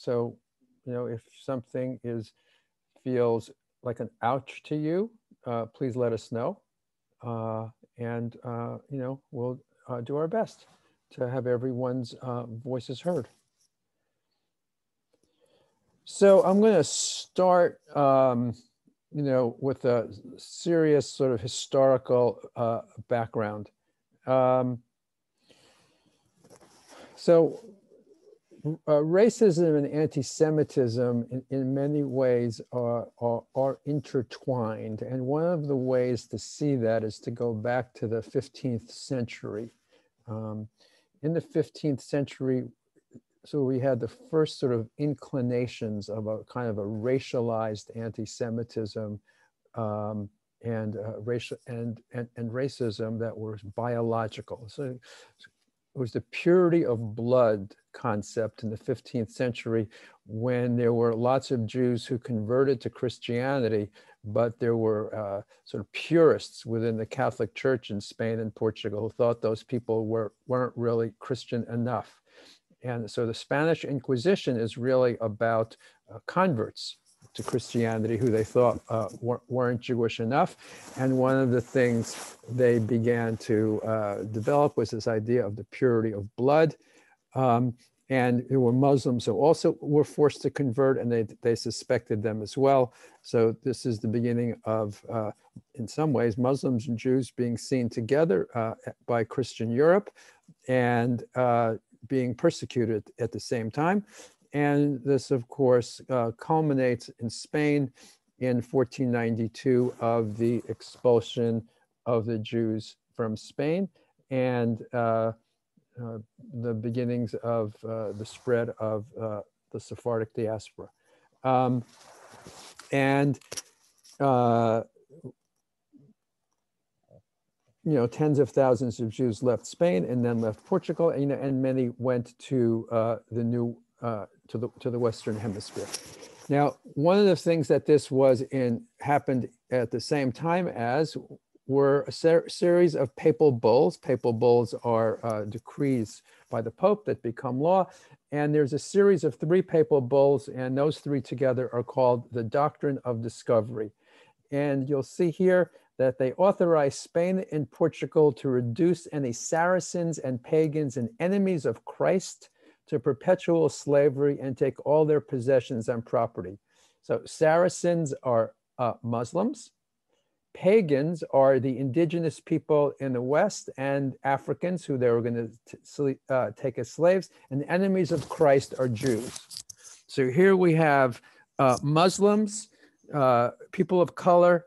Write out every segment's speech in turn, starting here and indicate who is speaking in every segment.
Speaker 1: So, if something feels like an ouch to you, please let us know. And we'll do our best to have everyone's voices heard. So I'm going to start, with a serious sort of historical background. Racism and anti-Semitism in many ways are intertwined. And one of the ways to see that is to go back to the 15th century. In the 15th century, so we had the first sort of inclinations of a kind of a racialized anti-Semitism and racism that was biological. So it was the purity of blood concept in the 15th century, when there were lots of Jews who converted to Christianity, but there were sort of purists within the Catholic Church in Spain and Portugal who thought those people weren't really Christian enough. And so the Spanish Inquisition is really about converts to Christianity who they thought weren't Jewish enough. And one of the things they began to develop was this idea of the purity of blood. And there were Muslims who also were forced to convert, and they suspected them as well. So this is the beginning of, in some ways, Muslims and Jews being seen together by Christian Europe and being persecuted at the same time. And this, of course, culminates in Spain in 1492 of the expulsion of the Jews from Spain and the beginnings of the spread of the Sephardic diaspora. Tens of thousands of Jews left Spain and then left Portugal, and many went to the Western Hemisphere. Now, one of the things that this happened at the same time as were a series of papal bulls. Papal bulls are decrees by the Pope that become law, and there's a series of 3 papal bulls, and those 3 together are called the Doctrine of Discovery. And you'll see here that they authorize Spain and Portugal to reduce any Saracens and pagans and enemies of Christ to perpetual slavery and take all their possessions and property. So Saracens are Muslims. Pagans are the indigenous people in the West and Africans who they were going to take as slaves, and the enemies of Christ are Jews. So here we have Muslims, people of color,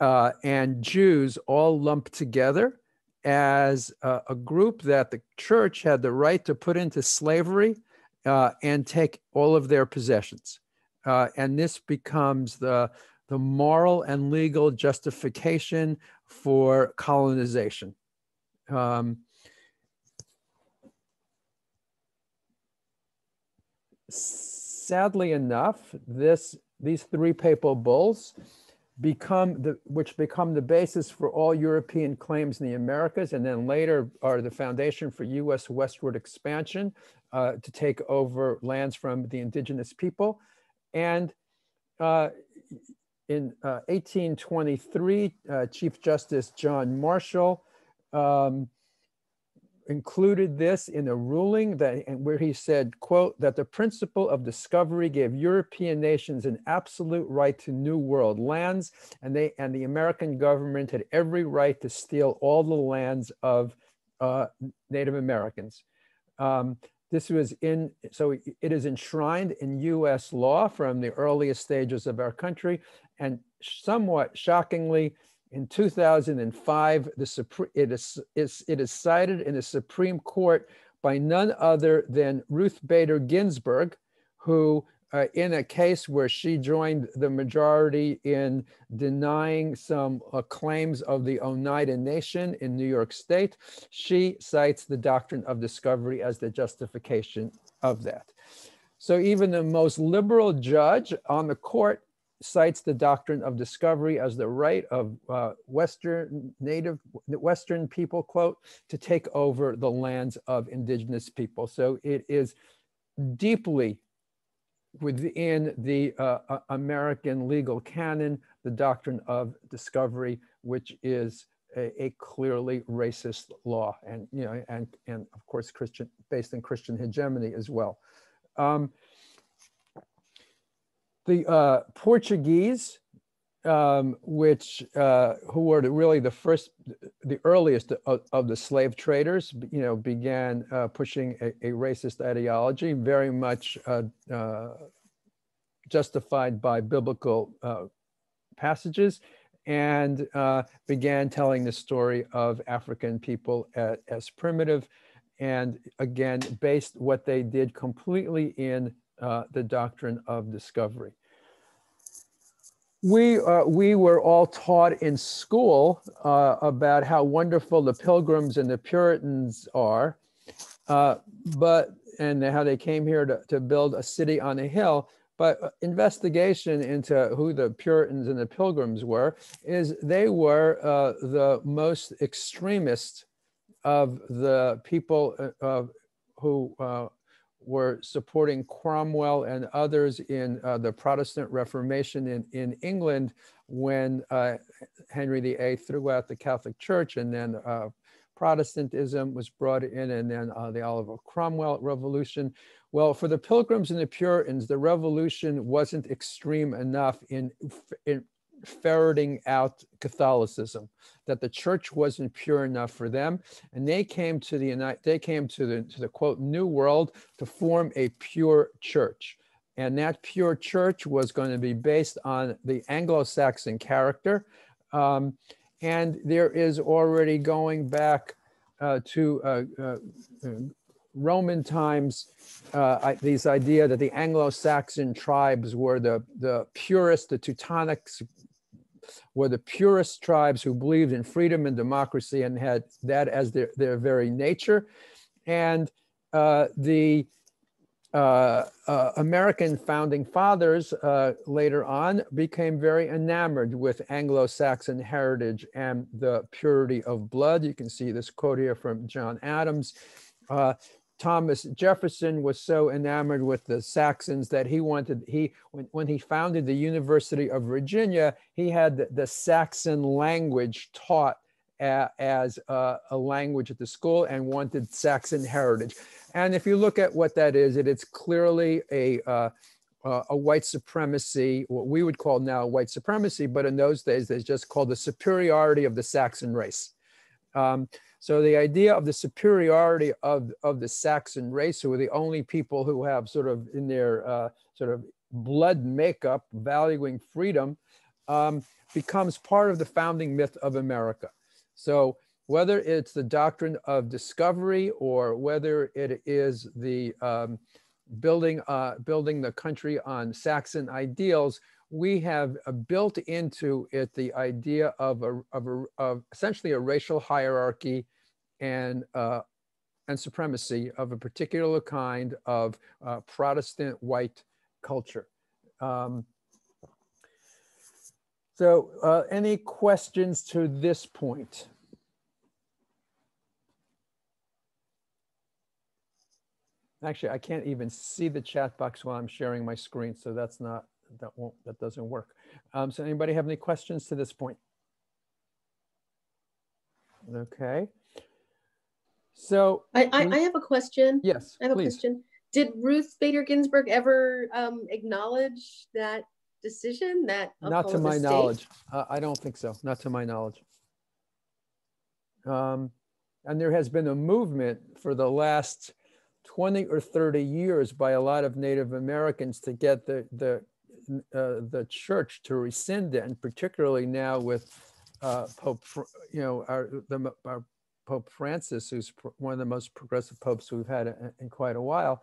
Speaker 1: and Jews all lumped together as a group that the church had the right to put into slavery and take all of their possessions. And this becomes the moral and legal justification for colonization. Sadly enough, these 3 papal bulls which become the basis for all European claims in the Americas, and then later are the foundation for US westward expansion to take over lands from the indigenous people. And in 1823, Chief Justice John Marshall included this in a ruling where he said, quote, that the principle of discovery gave European nations an absolute right to New World lands, and the American government had every right to steal all the lands of Native Americans. So it is enshrined in US law from the earliest stages of our country, and somewhat shockingly, in 2005, it is cited in the Supreme Court by none other than Ruth Bader Ginsburg, who in a case where she joined the majority in denying some claims of the Oneida Nation in New York State, she cites the doctrine of discovery as the justification of that. So even the most liberal judge on the court cites the doctrine of discovery as the right of Western people, quote, to take over the lands of indigenous people. So it is deeply within the American legal canon, the doctrine of discovery, which is a clearly racist law, and and of course based in Christian hegemony as well. The Portuguese, which who were really the earliest of the slave traders, began pushing a racist ideology, very much justified by biblical passages, and began telling the story of African people as primitive, and again based what they did completely in the doctrine of discovery. We were all taught in school about how wonderful the Pilgrims and the Puritans are, and how they came here to build a city on a hill. But investigation into who the Puritans and the Pilgrims were is they were the most extremist of the people who were supporting Cromwell and others in the Protestant Reformation in England, when Henry VIII threw out the Catholic Church, and then Protestantism was brought in, and then the Oliver Cromwell Revolution. Well, for the Pilgrims and the Puritans, the revolution wasn't extreme enough in ferreting out Catholicism, that the church wasn't pure enough for them, and they came to the quote New World to form a pure church, and that pure church was going to be based on the Anglo-Saxon character, and there is already going back to Roman times, this idea that the Anglo-Saxon tribes were the purest, the Teutonics were the purest tribes who believed in freedom and democracy and had that as their very nature. And the American founding fathers later on became very enamored with Anglo-Saxon heritage and the purity of blood. You can see this quote here from John Adams. Thomas Jefferson was so enamored with the Saxons that when he founded the University of Virginia, he had the Saxon language taught as a language at the school, and wanted Saxon heritage. And if you look at what that is, it's clearly a white supremacy, what we would call now white supremacy, but in those days they just called the superiority of the Saxon race. So the idea of the superiority of the Saxon race, who are the only people who have sort of in their sort of blood makeup valuing freedom, becomes part of the founding myth of America. So whether it's the doctrine of discovery or whether it is the building the country on Saxon ideals, we have built into it the idea of essentially a racial hierarchy and supremacy of a particular kind of Protestant white culture. So any questions to this point? Actually, I can't even see the chat box while I'm sharing my screen, so that doesn't work. So anybody have any questions to this point? Okay. So
Speaker 2: I have a question.
Speaker 1: Yes,
Speaker 2: I have
Speaker 1: please.
Speaker 2: a question. Did Ruth Bader Ginsburg ever acknowledge that decision?
Speaker 1: Not to my knowledge. I don't think so. Not to my knowledge. And there has been a movement for the last 20 or 30 years by a lot of Native Americans to get the church to rescind it, and particularly now with Pope, our Pope Francis, who's one of the most progressive popes we've had in quite a while.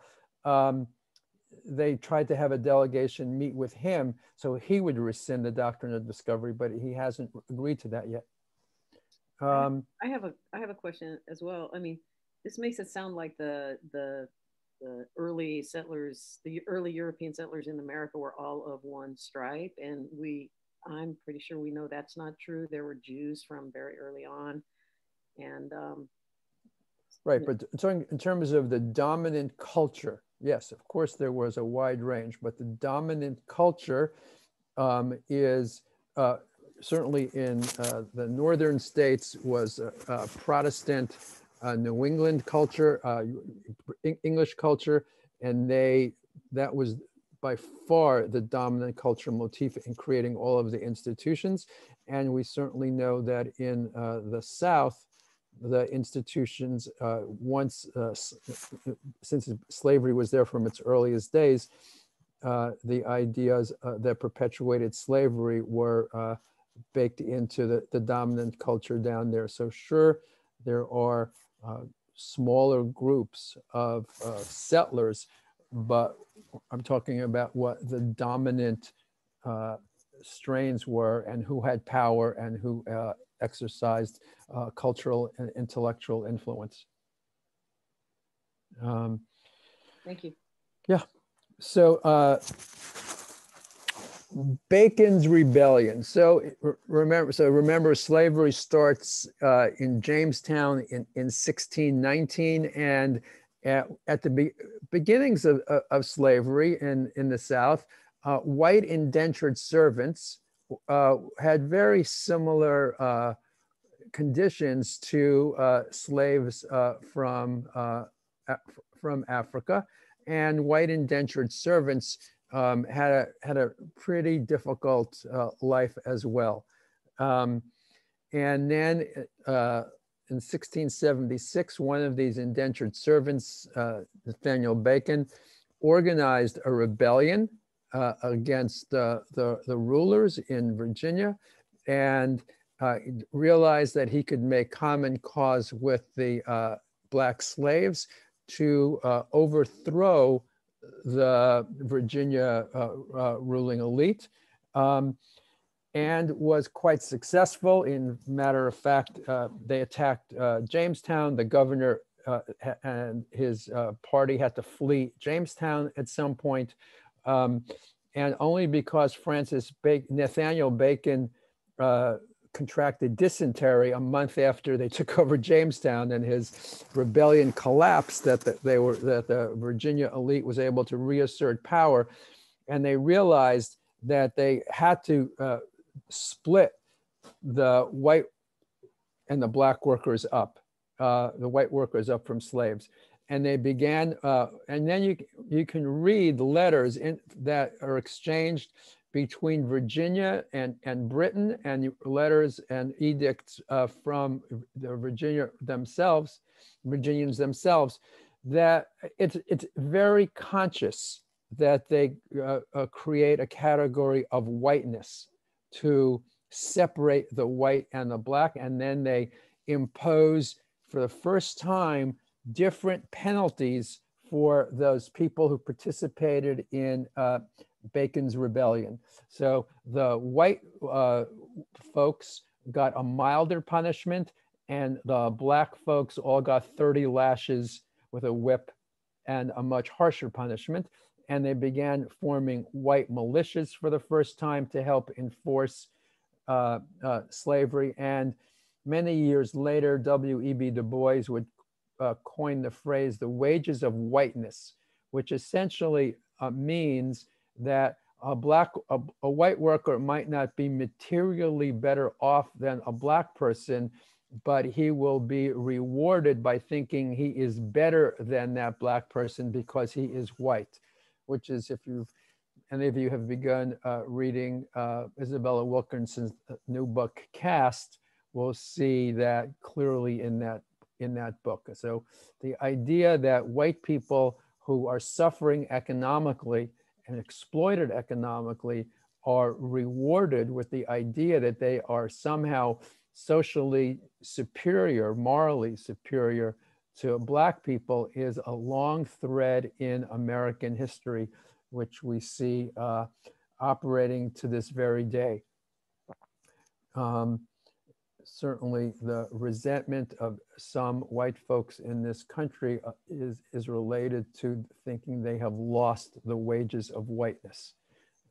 Speaker 1: They tried to have a delegation meet with him so he would rescind the doctrine of discovery, but he hasn't agreed to that yet.
Speaker 3: I have a question as well. I mean, this makes it sound like the early settlers, the early European settlers in America were all of one stripe, and I'm pretty sure we know that's not true. There were Jews from very early on, and
Speaker 1: right. But in terms of the dominant culture, Yes, of course there was a wide range, but the dominant culture is certainly in the northern states was Protestant New England culture, English culture, and that was by far the dominant cultural motif in creating all of the institutions. And we certainly know that in the South, the institutions, since slavery was there from its earliest days, the ideas that perpetuated slavery were baked into the dominant culture down there. So sure, there are smaller groups of settlers, but I'm talking about what the dominant strains were and who had power and who exercised cultural and intellectual influence.
Speaker 3: Thank you.
Speaker 1: Yeah. So Bacon's Rebellion. So remember, slavery starts in Jamestown in 1619, and at the beginnings of slavery in the South, white indentured servants had very similar conditions to slaves from Africa, and white indentured servants had a pretty difficult life as well. And then in 1676, one of these indentured servants, Nathaniel Bacon, organized a rebellion against the rulers in Virginia, and realized that he could make common cause with the Black slaves to overthrow the Virginia ruling elite, and was quite successful. In matter of fact, they attacked Jamestown. The governor and his party had to flee Jamestown at some point, and only because Nathaniel Bacon contracted dysentery a month after they took over Jamestown, and his rebellion collapsed, that the Virginia elite was able to reassert power, and they realized that they had to split the white and the Black workers up, the white workers up from slaves. And they began, and then you can read letters that are exchanged between Virginia and Britain, and letters and edicts from the Virginians themselves, that it's very conscious that they create a category of whiteness to separate the white and the Black, and then they impose for the first time different penalties for those people who participated in Bacon's rebellion. So the white folks got a milder punishment, and the Black folks all got 30 lashes with a whip and a much harsher punishment. And they began forming white militias for the first time to help enforce slavery. And many years later, W.E.B. Du Bois would coin the phrase, the wages of whiteness, which essentially means that a white worker might not be materially better off than a Black person, but he will be rewarded by thinking he is better than that Black person because he is white, which is, if any of you have begun reading Isabella Wilkinson's new book, Caste, will see that clearly in that book. So the idea that white people who are suffering economically and exploited economically are rewarded with the idea that they are somehow socially superior, morally superior to Black people is a long thread in American history, which we see operating to this very day. Certainly the resentment of some white folks in this country is related to thinking they have lost the wages of whiteness.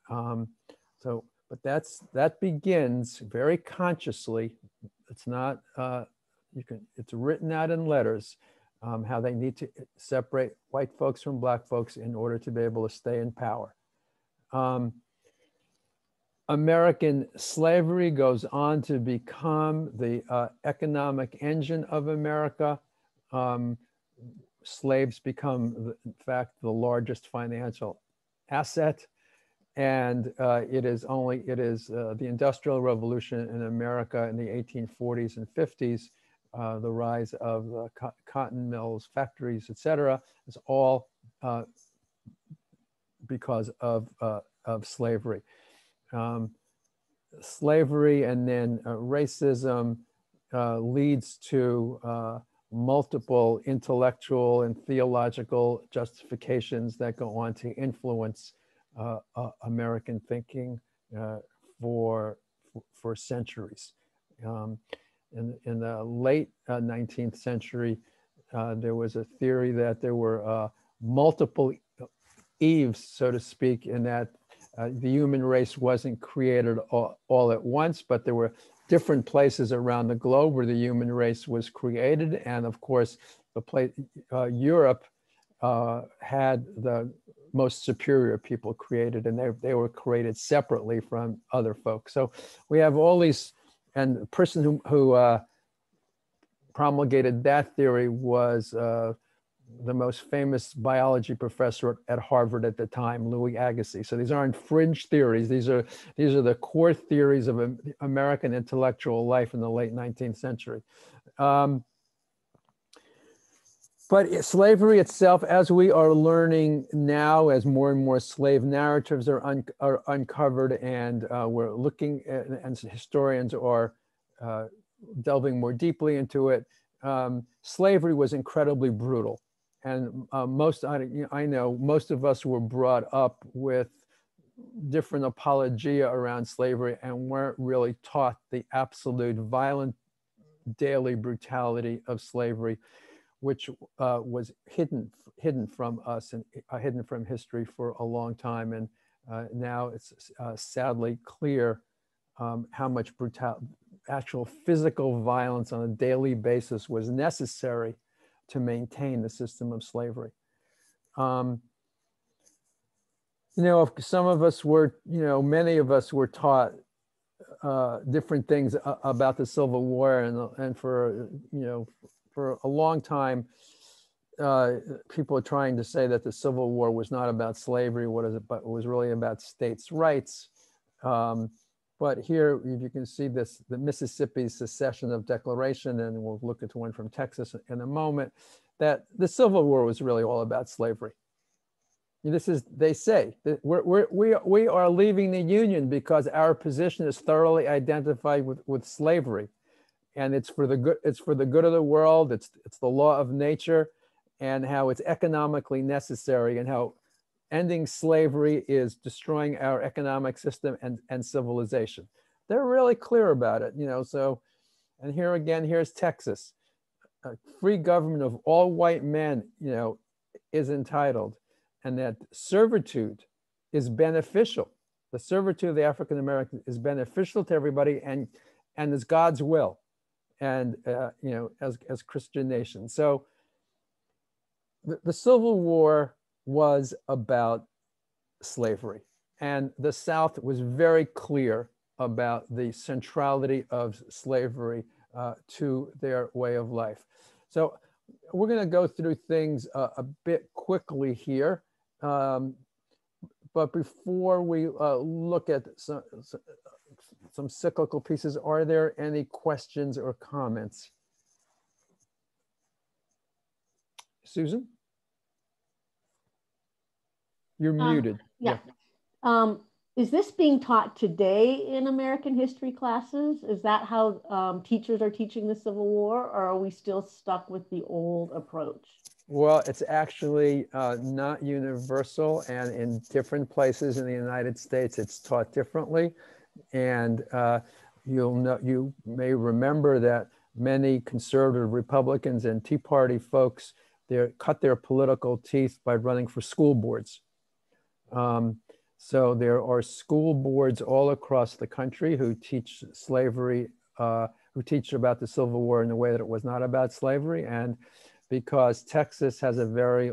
Speaker 1: But that begins very consciously. It's not, it's written out in letters. how they need to separate white folks from black folks in order to be able to stay in power. American slavery goes on to become the economic engine of America. Slaves become, in fact, the largest financial asset. And it is the Industrial Revolution in America in the 1840s and 50s, the rise of cotton mills, factories, et cetera, is all because of slavery. Slavery and then racism leads to multiple intellectual and theological justifications that go on to influence American thinking for centuries. In the late 19th century, there was a theory that there were multiple Eves, so to speak, in that the human race wasn't created all at once, but there were different places around the globe where the human race was created. And of course, Europe had the most superior people created, and they were created separately from other folks. So we have all these, and the person who promulgated that theory was the most famous biology professor at Harvard at the time, Louis Agassiz. So these aren't fringe theories. These are the core theories of American intellectual life in the late 19th century. But slavery itself, as we are learning now, as more and more slave narratives are uncovered, and we're looking at, and historians are delving more deeply into it, slavery was incredibly brutal. And I know most of us were brought up with different apologia around slavery and weren't really taught the absolute violent daily brutality of slavery, which was hidden from us and hidden from history for a long time. And now it's sadly clear how much actual physical violence on a daily basis was necessary to maintain the system of slavery. Some of us were, many of us were taught different things about the Civil War, and for a long time, people are trying to say that the Civil War was not about slavery, but it was really about states' rights. But here, you can see the Mississippi Secession of Declaration, and we'll look at one from Texas in a moment, that the Civil War was really all about slavery. They say that we are leaving the Union because our position is thoroughly identified with slavery, and it's for the good of the world. It's the law of nature, and how it's economically necessary, and how ending slavery is destroying our economic system and civilization. They're really clear about it, so, and here again, here's Texas. Free government of all white men, is entitled, and that servitude is beneficial. The servitude of the African American is beneficial to everybody, and is God's will, and as Christian nation. So the Civil War was about slavery, and the South was very clear about the centrality of slavery to their way of life. So we're going to go through things a bit quickly here, but before we look at some cyclical pieces, are there any questions or comments? Susan? You're muted.
Speaker 4: Yeah. Is this being taught today in American history classes? Is that how teachers are teaching the Civil War, or are we still stuck with the old approach?
Speaker 1: Well, it's actually not universal, and in different places in the United States, it's taught differently. And you may remember that many conservative Republicans and Tea Party folks, they cut their political teeth by running for school boards. So there are school boards all across the country who teach slavery, who teach about the Civil War in a way that it was not about slavery. And because Texas has a very,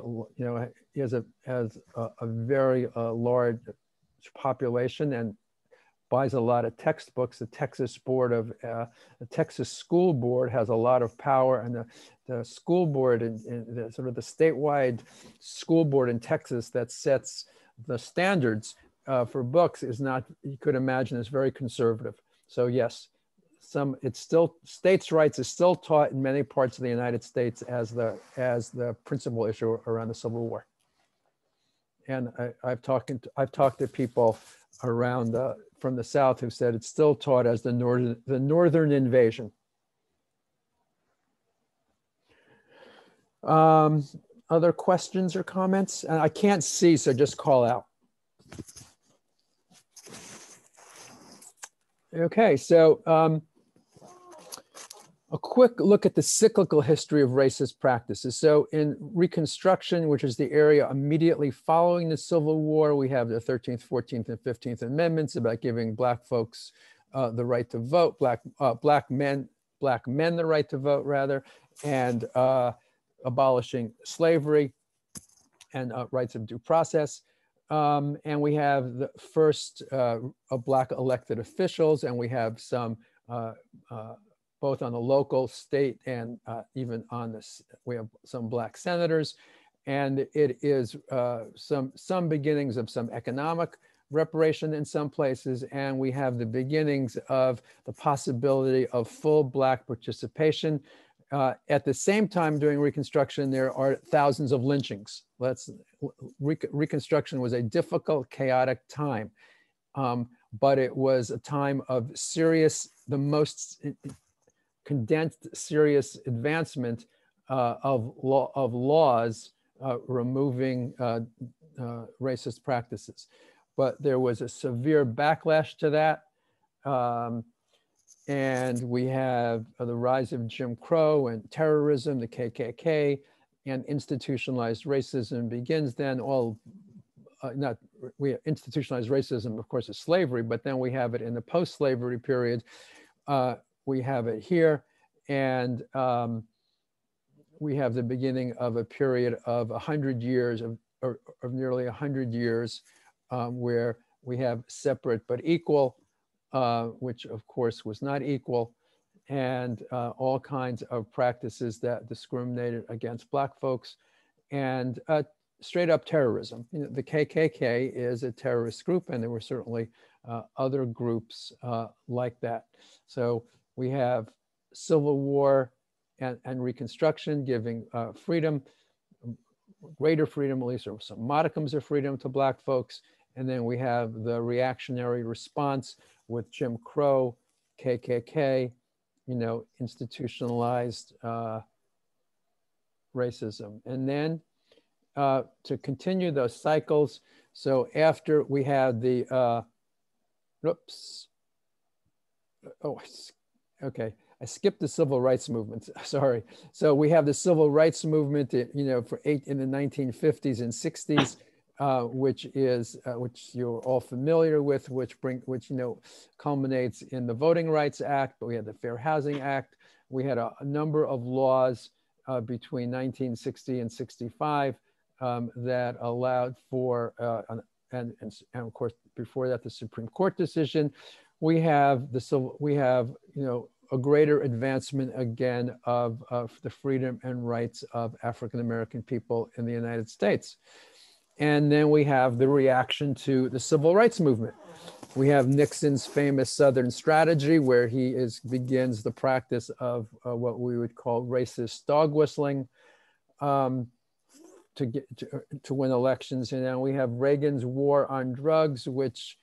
Speaker 1: has a very large population and buys a lot of textbooks. The Texas School Board has a lot of power, and the school board and the sort of the statewide school board in Texas that sets the standards for books is not, you could imagine, is very conservative. So yes, it's still, states' rights is still taught in many parts of the United States as the principal issue around the Civil War. And I've talked to people around from the South who said it's still taught as the Northern invasion. Other questions or comments? And I can't see, so just call out. Okay, so a quick look at the cyclical history of racist practices. So in Reconstruction, which is the area immediately following the Civil War, we have the 13th, 14th, and 15th Amendments about giving Black folks the right to vote, black men the right to vote rather, and abolishing slavery and rights of due process. And we have the first of Black elected officials, and we have some both on the local, state, and even on this, we have some Black senators, and it is some beginnings of some economic reparation in some places, and we have the beginnings of the possibility of full Black participation. At the same time, during Reconstruction, there are thousands of lynchings. Reconstruction was a difficult, chaotic time, but it was a time of serious, the most condensed, serious advancement of laws removing racist practices. But there was a severe backlash to that. And we have the rise of Jim Crow and terrorism, the KKK, and institutionalized racism begins then. Institutionalized racism, of course, is slavery, but then we have it in the post-slavery period. We have it here, and we have the beginning of a period of 100 years, of nearly 100 years, where we have separate but equal, which of course was not equal, and all kinds of practices that discriminated against Black folks, and straight up terrorism. The KKK is a terrorist group, and there were certainly other groups like that. So we have Civil War and Reconstruction giving freedom, greater freedom, at least, or some modicums of freedom to Black folks. And then we have the reactionary response with Jim Crow, KKK, institutionalized racism. And then to continue those cycles, so after we had the, okay, I skipped the civil rights movement, sorry. So we have the civil rights movement, in the 1950s and 60s, which you're all familiar with, which culminates in the Voting Rights Act. But we had the Fair Housing Act. We had a number of laws between 1960 and 65 that allowed for, and of course before that the Supreme Court decision. We have a greater advancement again of the freedom and rights of African American people in the United States. And then we have the reaction to the civil rights movement. We have Nixon's famous Southern strategy, where he begins the practice of what we would call racist dog whistling to win elections. And then we have Reagan's war on drugs, which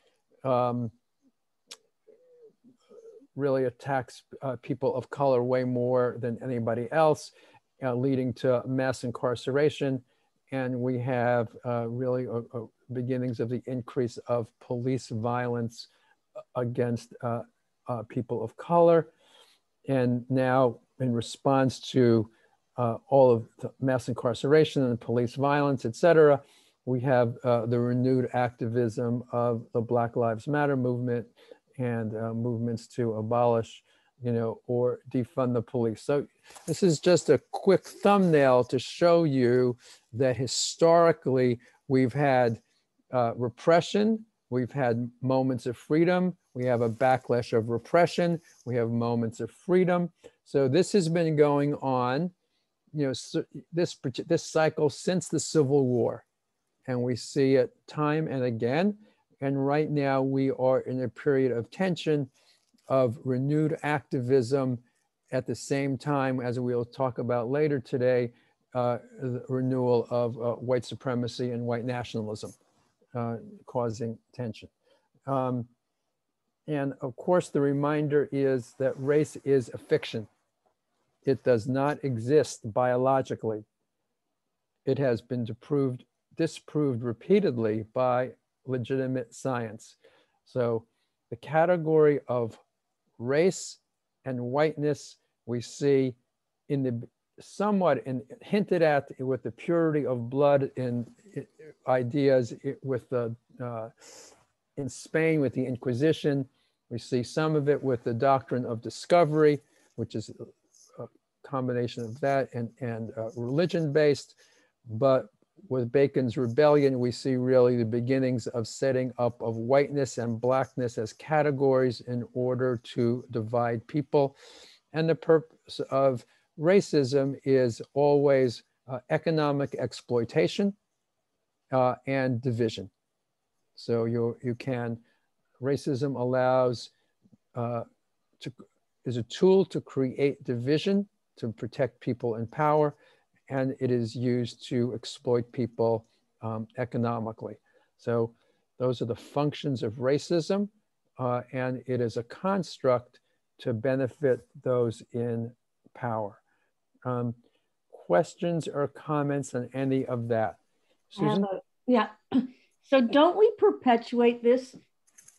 Speaker 1: really attacks people of color way more than anybody else, leading to mass incarceration. And we have really beginnings of the increase of police violence against people of color. And now, in response to all of the mass incarceration and police violence, et cetera, we have the renewed activism of the Black Lives Matter movement and movements to abolish or defund the police. So this is just a quick thumbnail to show you that historically we've had repression, we've had moments of freedom, we have a backlash of repression, we have moments of freedom. So this has been going on, this cycle since the Civil War, and we see it time and again. And right now we are in a period of tension, of renewed activism, at the same time, as we'll talk about later today, the renewal of white supremacy and white nationalism, causing tension. And of course, the reminder is that race is a fiction. It does not exist biologically. It has been disproved repeatedly by legitimate science. So the category of race and whiteness we see in the somewhat hinted at with the purity of blood in ideas with the in Spain with the Inquisition. We see some of it with the doctrine of discovery, which is a combination of that and religion-based. But with Bacon's rebellion, we see really the beginnings of setting up of whiteness and blackness as categories in order to divide people. And the purpose of racism is always economic exploitation and division. So racism allows, is a tool to create division, to protect people in power, and it is used to exploit people economically. So those are the functions of racism, and it is a construct to benefit those in power. Questions or comments on any of that? Susan?
Speaker 4: Yeah. So don't we perpetuate this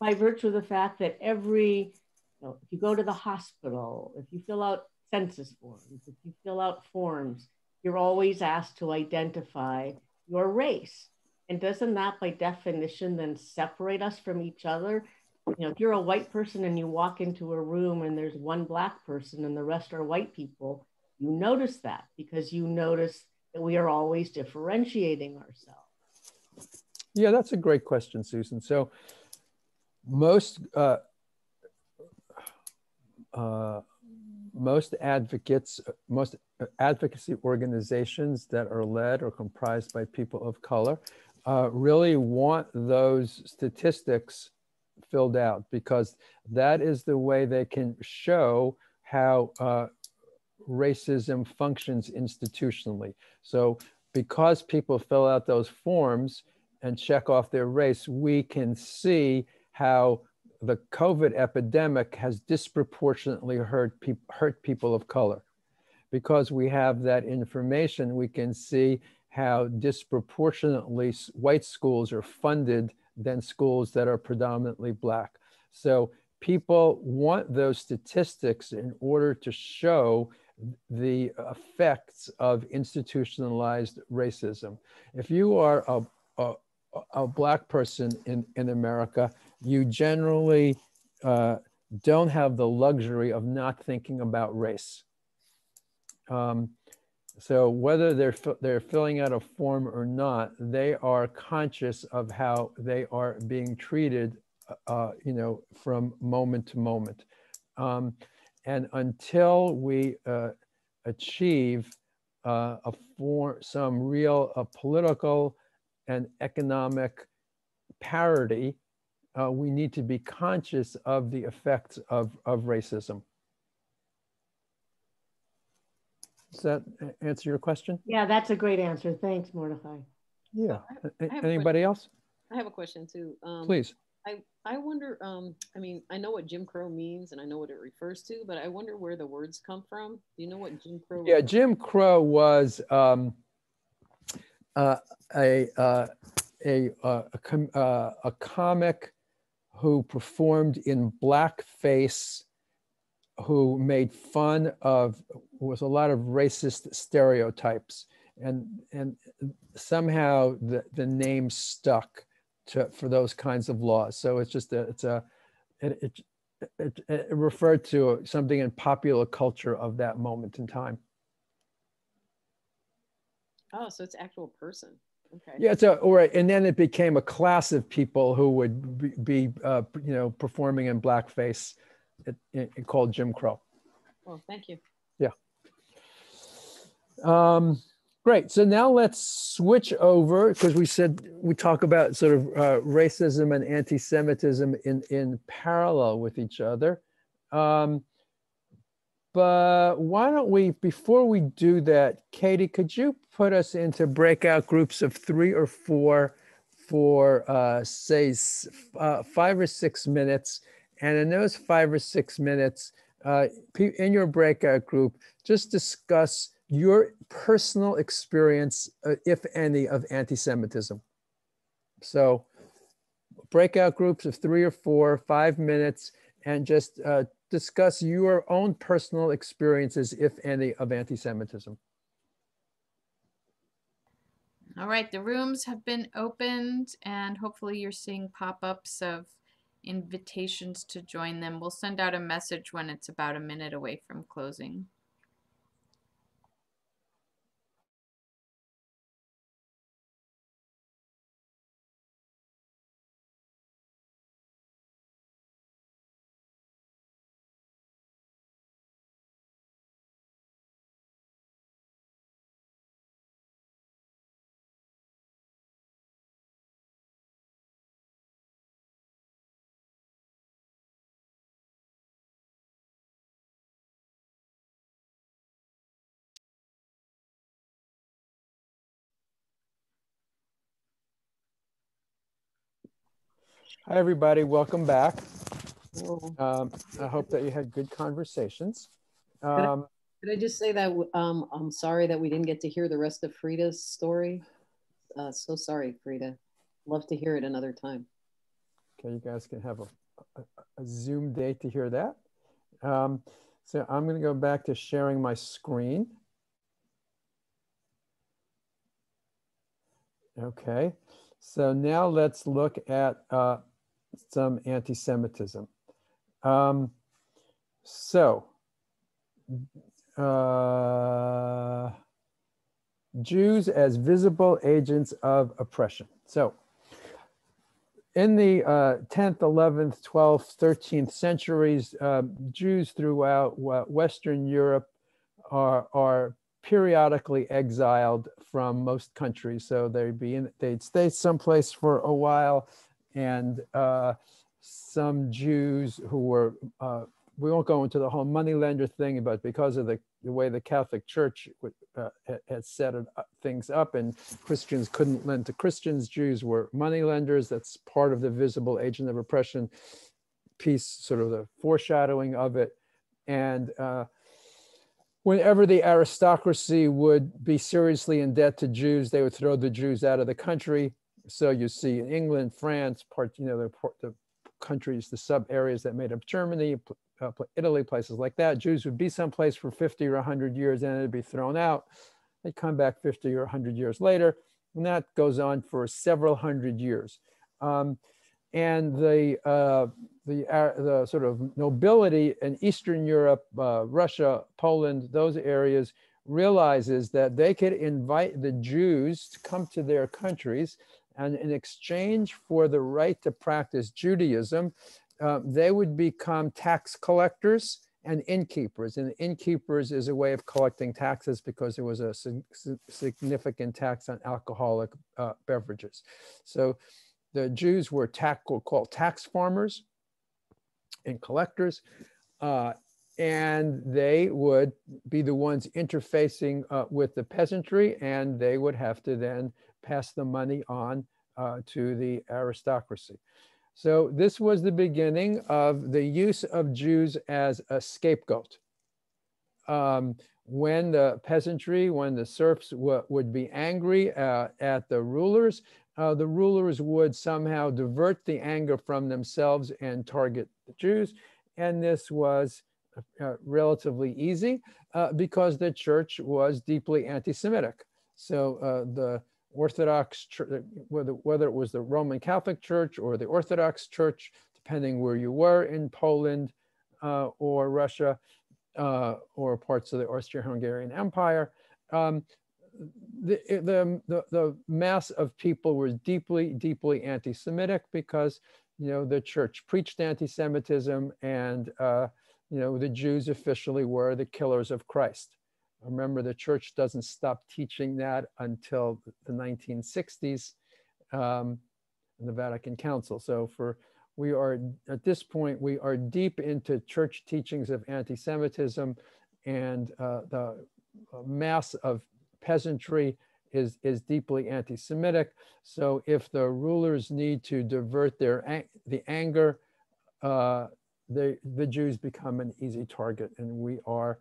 Speaker 4: by virtue of the fact that if you go to the hospital, if you fill out census forms, if you fill out forms, you're always asked to identify your race. And doesn't that by definition then separate us from each other? If you're a white person and you walk into a room and there's one black person and the rest are white people, you notice that because you notice that we are always differentiating ourselves.
Speaker 1: Yeah, that's a great question, Susan. So most advocacy organizations that are led or comprised by people of color really want those statistics filled out, because that is the way they can show how racism functions institutionally. So because people fill out those forms and check off their race, we can see how the COVID epidemic has disproportionately hurt people of color. Because we have that information, we can see how disproportionately white schools are funded than schools that are predominantly black. So people want those statistics in order to show the effects of institutionalized racism. If you are a black person in America, you generally don't have the luxury of not thinking about race. So whether they're filling out a form or not, they are conscious of how they are being treated, from moment to moment. And until we achieve some real political and economic parity, we need to be conscious of the effects of racism. Does that answer your question?
Speaker 4: Yeah, that's a great answer. Thanks, Mordechai.
Speaker 1: Yeah. Anybody else?
Speaker 3: I have a question too.
Speaker 1: Please.
Speaker 3: I wonder, I mean, I know what Jim Crow means and I know what it refers to, but I wonder where the words come from. Do you know what Jim Crow is?
Speaker 1: Yeah, Jim Crow was a comic who performed in blackface, who made fun of, was a lot of racist stereotypes, and somehow the name stuck for those kinds of laws. So it's just it referred to something in popular culture of that moment in time.
Speaker 3: Oh, so it's actual person. Okay.
Speaker 1: Yeah, so all right, and then it became a class of people who would be performing in blackface, called Jim Crow.
Speaker 3: Well, thank you.
Speaker 1: Yeah. Great. So now let's switch over, because we said we talk about sort of racism and anti-Semitism in parallel with each other. But why don't we, before we do that, Katie, could you put us into breakout groups of 3 or 4 for, say, 5 or 6 minutes? And in those 5 or 6 minutes, in your breakout group, just discuss your personal experience, if any, of anti-Semitism. So breakout groups of 3 or 4, 5 minutes, and just discuss your own personal experiences, if any, of anti-Semitism.
Speaker 5: All right, the rooms have been opened, and hopefully you're seeing pop-ups of invitations to join them. We'll send out a message when it's about a minute away from closing.
Speaker 1: Hi, everybody. Welcome back.
Speaker 3: Well,
Speaker 1: I hope that you had good conversations.
Speaker 3: could I just say that I'm sorry that we didn't get to hear the rest of Frida's story. So sorry, Frida. Love to hear it another time.
Speaker 1: Okay, you guys can have a Zoom date to hear that. So I'm going to go back to sharing my screen. Okay, so now let's look at some anti-Semitism. Jews as visible agents of oppression. So in the 10th, 11th, 12th, 13th centuries, Jews throughout Western Europe are periodically exiled from most countries. So they'd stay someplace for a while, and some Jews who were, we won't go into the whole moneylender thing, but because of the way the Catholic Church had set things up, and Christians couldn't lend to Christians, Jews were moneylenders. That's part of the visible agent of oppression piece, sort of the foreshadowing of it. And whenever the aristocracy would be seriously in debt to Jews, they would throw the Jews out of the country. So you see in England, France, the countries, the sub areas that made up Germany, Italy, places like that, Jews would be someplace for 50 or 100 years and they'd be thrown out. They'd come back 50 or 100 years later, and that goes on for several hundred years. And the sort of nobility in Eastern Europe, Russia, Poland, those areas, realizes that they could invite the Jews to come to their countries, and in exchange for the right to practice Judaism, they would become tax collectors and innkeepers. And innkeepers is a way of collecting taxes because there was a significant tax on alcoholic beverages. So the Jews were called tax farmers and collectors, and they would be the ones interfacing with the peasantry, and they would have to then pass the money on to the aristocracy. So this was the beginning of the use of Jews as a scapegoat. When the peasantry, when the serfs would be angry at the rulers would somehow divert the anger from themselves and target the Jews. And this was relatively easy because the church was deeply anti-Semitic. So the Orthodox Church, whether it was the Roman Catholic Church or the Orthodox Church, depending where you were in Poland or Russia or parts of the Austro-Hungarian Empire. The mass of people were deeply, deeply anti-Semitic because, the church preached anti-Semitism, and, the Jews officially were the killers of Christ. Remember, the church doesn't stop teaching that until the 1960s, in the Vatican Council. So we are, at this point, we are deep into church teachings of anti-Semitism, and the mass of peasantry is deeply anti-Semitic. So if the rulers need to divert the anger, the Jews become an easy target, and we are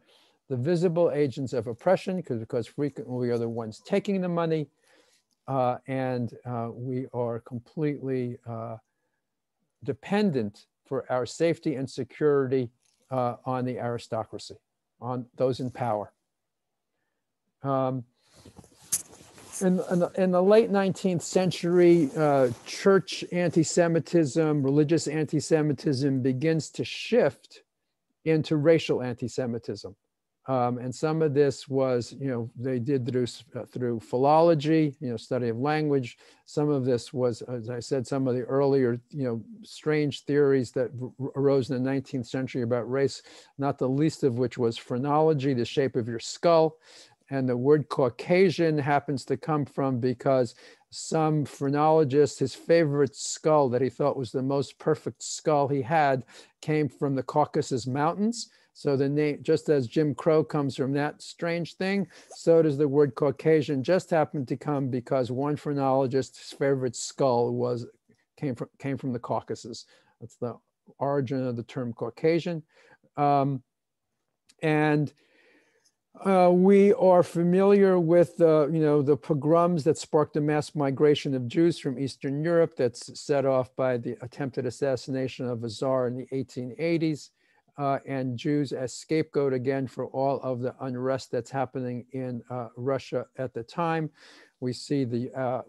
Speaker 1: the visible agents of oppression because frequently we are the ones taking the money, and we are completely dependent for our safety and security on the aristocracy, on those in power. In the late 19th century, church anti-Semitism, religious anti-Semitism begins to shift into racial anti-Semitism. And some of this was, they did through philology, study of language. Some of this was, as I said, some of the earlier, strange theories that arose in the 19th century about race, not the least of which was phrenology, the shape of your skull. And the word Caucasian happens to come from because some phrenologist, his favorite skull that he thought was the most perfect skull he had, came from the Caucasus Mountains. So the name, just as Jim Crow comes from that strange thing, so does the word Caucasian just happen to come because one phrenologist's favorite skull came from the Caucasus. That's the origin of the term Caucasian. We are familiar with the pogroms that sparked the mass migration of Jews from Eastern Europe that's set off by the attempted assassination of a Tsar in the 1880s, and Jews as scapegoat again for all of the unrest that's happening in Russia at the time. We see the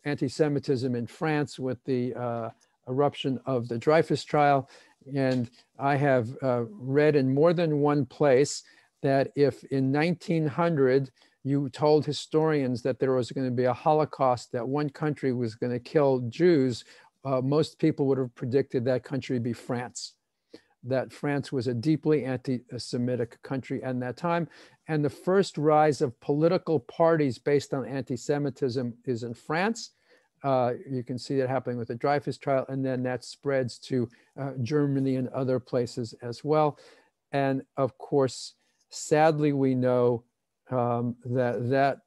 Speaker 1: anti-Semitism in France with the eruption of the Dreyfus trial. And I have read in more than one place that if in 1900 you told historians that there was going to be a Holocaust, that one country was going to kill Jews, most people would have predicted that country be France. That France was a deeply anti-Semitic country at that time. And the first rise of political parties based on anti-Semitism is in France. You can see that happening with the Dreyfus trial, and then that spreads to Germany and other places as well. And of course, sadly, we know that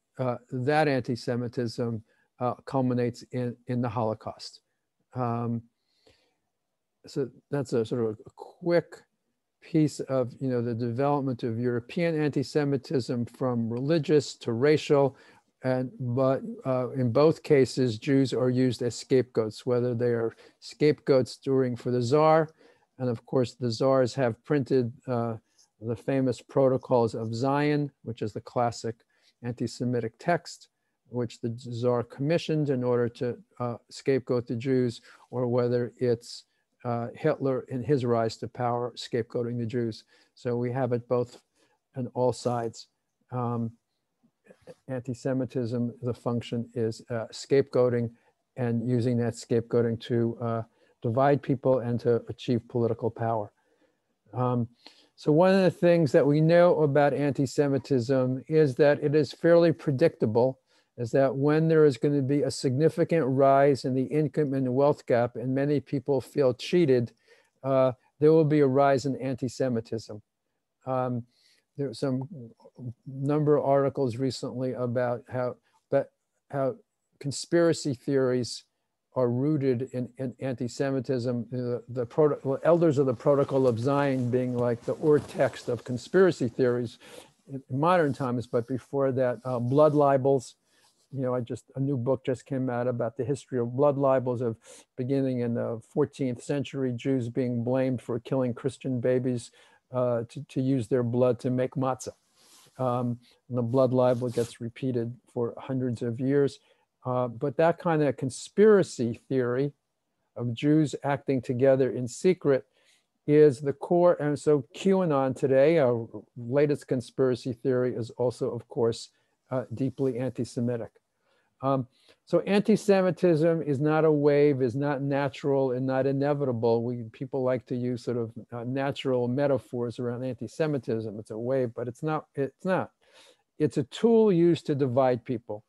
Speaker 1: anti-Semitism culminates in the Holocaust. So that's a sort of a quick piece of the development of European anti-Semitism from religious to racial, but in both cases, Jews are used as scapegoats, whether they are scapegoats for the Tsar, and of course the Tsars have printed the famous Protocols of Zion, which is the classic anti-Semitic text, which the Tsar commissioned in order to scapegoat the Jews, or whether it's Hitler in his rise to power scapegoating the Jews. So we have it both on all sides. Anti-Semitism, the function is scapegoating, and using that scapegoating to divide people and to achieve political power. So one of the things that we know about anti-Semitism is that it is fairly predictable, is that when there is going to be a significant rise in the income and wealth gap and many people feel cheated, there will be a rise in anti-Semitism. There were some number of articles recently about how conspiracy theories are rooted in anti-Semitism. The elders of the Protocol of Zion being like the Or text of conspiracy theories in modern times, but before that, blood libels. A new book just came out about the history of blood libels of beginning in the 14th century, Jews being blamed for killing Christian babies to use their blood to make matzah. And the blood libel gets repeated for hundreds of years. But that kind of conspiracy theory of Jews acting together in secret is the core. And so QAnon today, our latest conspiracy theory, is also, of course, deeply anti-Semitic. So anti-Semitism is not a wave, is not natural and not inevitable. People like to use sort of natural metaphors around anti-Semitism. It's a wave, but it's not. It's not. It's a tool used to divide people.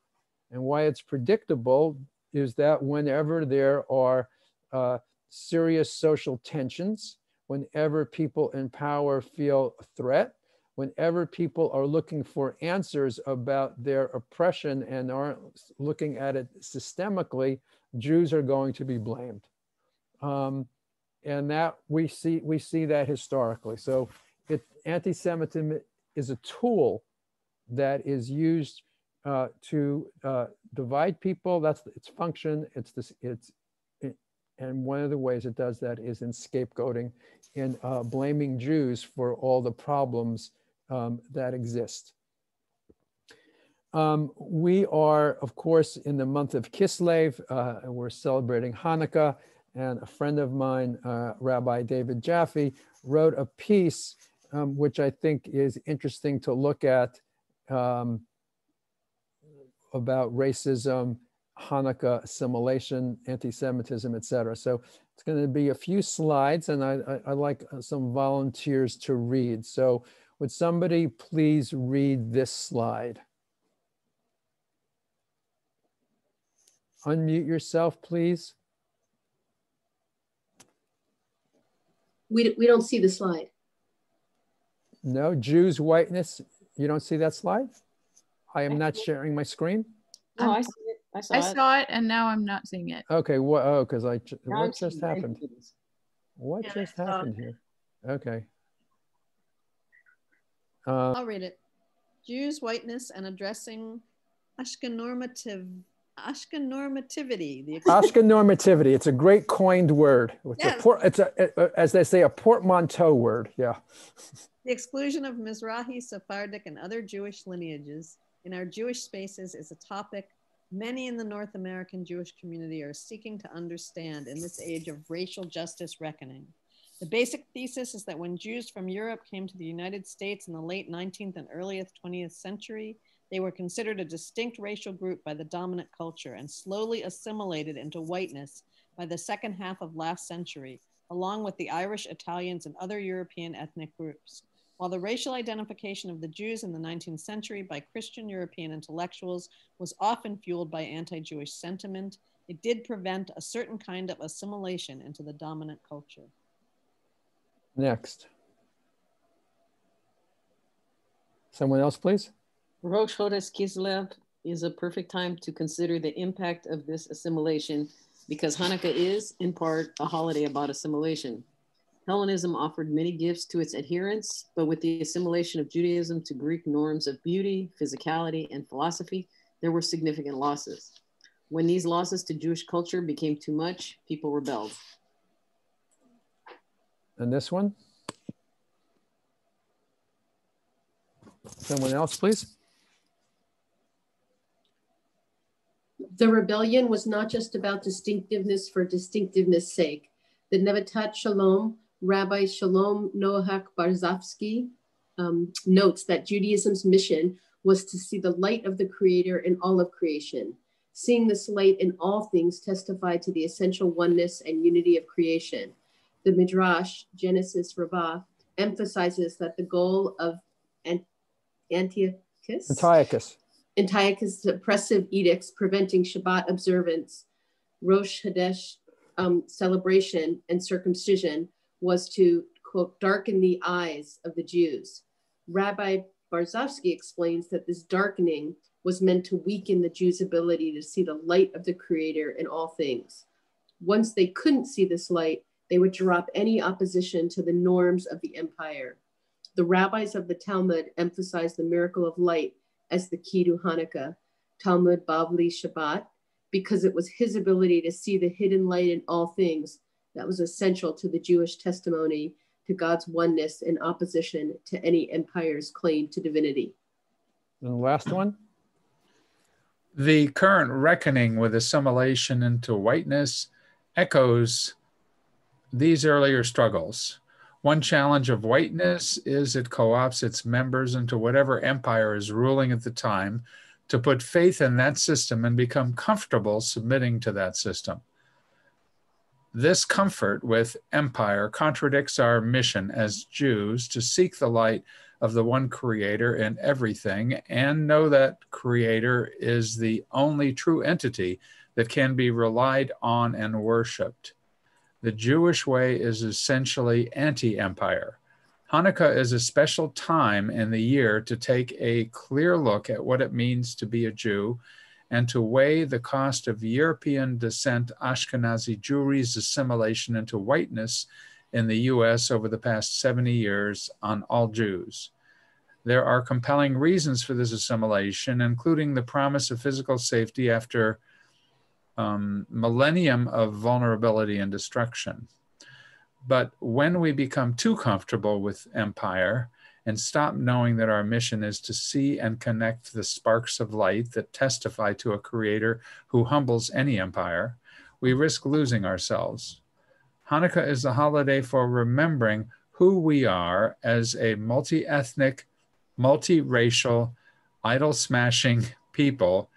Speaker 1: And why it's predictable is that whenever there are serious social tensions, whenever people in power feel a threat, whenever people are looking for answers about their oppression and aren't looking at it systemically, Jews are going to be blamed. And that we see that historically. So anti-Semitism is a tool that is used to divide people. That's its function. And one of the ways it does that is in scapegoating, in blaming Jews for all the problems that exist. We are, of course, in the month of Kislev. We're celebrating Hanukkah, and a friend of mine, Rabbi David Jaffe, wrote a piece which I think is interesting to look at about racism, Hanukkah, assimilation, anti-Semitism, etc. So it's going to be a few slides, and I like some volunteers to read. So would somebody please read this slide? Unmute yourself, please.
Speaker 2: We don't see the slide.
Speaker 1: No, Jews, whiteness. You don't see that slide? I am not sharing my screen.
Speaker 3: No, I see it.
Speaker 5: I saw it, and now I'm not seeing it.
Speaker 1: Okay, what
Speaker 3: Now
Speaker 1: just happened? What
Speaker 2: Yeah,
Speaker 1: just
Speaker 2: I saw
Speaker 1: happened
Speaker 2: it.
Speaker 1: here? Okay.
Speaker 6: I'll read it. Jews, whiteness, and addressing Ashkenormativity.
Speaker 1: Ashkenormativity. It's a great coined word.
Speaker 6: Yes.
Speaker 1: As they say, a portmanteau word. Yeah.
Speaker 6: The exclusion of Mizrahi, Sephardic, and other Jewish lineages in our Jewish spaces is a topic many in the North American Jewish community are seeking to understand in this age of racial justice reckoning. The basic thesis is that when Jews from Europe came to the United States in the late 19th and early 20th century, they were considered a distinct racial group by the dominant culture and slowly assimilated into whiteness by the second half of last century, along with the Irish, Italians, and other European ethnic groups. While the racial identification of the Jews in the 19th century by Christian European intellectuals was often fueled by anti-Jewish sentiment, it did prevent a certain kind of assimilation into the dominant culture.
Speaker 1: Next. Someone else, please.
Speaker 3: Rosh Chodesh Kislev is a perfect time to consider the impact of this assimilation because Hanukkah is, in part, a holiday about assimilation. Hellenism offered many gifts to its adherents, but with the assimilation of Judaism to Greek norms of beauty, physicality, and philosophy, there were significant losses. When these losses to Jewish culture became too much, people rebelled.
Speaker 1: And this one? Someone else, please.
Speaker 2: The rebellion was not just about distinctiveness for distinctiveness' sake. The Nevatat Shalom, Rabbi Shalom Noach Barzovsky, notes that Judaism's mission was to see the light of the Creator in all of creation. Seeing this light in all things testified to the essential oneness and unity of creation. The Midrash, Genesis Rabbah, emphasizes that the goal of Antiochus' oppressive edicts preventing Shabbat observance, Rosh Chodesh celebration, and circumcision was to, quote, darken the eyes of the Jews. Rabbi Barzovsky explains that this darkening was meant to weaken the Jews' ability to see the light of the Creator in all things. Once they couldn't see this light, they would drop any opposition to the norms of the empire. The rabbis of the Talmud emphasized the miracle of light as the key to Hanukkah, Talmud Bavli Shabbat, because it was his ability to see the hidden light in all things that was essential to the Jewish testimony to God's oneness in opposition to any empire's claim to divinity.
Speaker 1: And the last one?
Speaker 7: The current reckoning with assimilation into whiteness echoes these earlier struggles. One challenge of whiteness is it co-opts its members into whatever empire is ruling at the time to put faith in that system and become comfortable submitting to that system. This comfort with empire contradicts our mission as Jews to seek the light of the one creator in everything and know that creator is the only true entity that can be relied on and worshiped. The Jewish way is essentially anti-empire. Hanukkah is a special time in the year to take a clear look at what it means to be a Jew and to weigh the cost of European descent Ashkenazi Jewry's assimilation into whiteness in the US over the past 70 years on all Jews. There are compelling reasons for this assimilation, including the promise of physical safety after millennium of vulnerability and destruction. But when we become too comfortable with empire and stop knowing that our mission is to see and connect the sparks of light that testify to a creator who humbles any empire, we risk losing ourselves. Hanukkah is the holiday for remembering who we are as a multi-ethnic, multi-racial, idol-smashing people,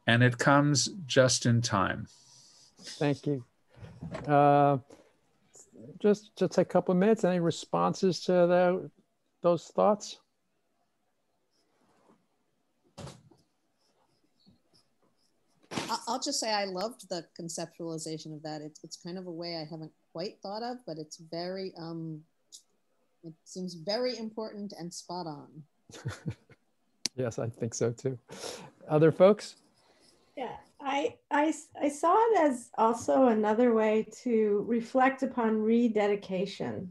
Speaker 7: and it comes just in time.
Speaker 1: Thank you. Just a couple of minutes. Any responses to those thoughts?
Speaker 6: I'll just say I loved the conceptualization of that. It's kind of a way I haven't quite thought of, but it's very, it seems very important and spot on.
Speaker 1: Yes, I think so too. Other folks?
Speaker 8: Yeah, I saw it as also another way to reflect upon rededication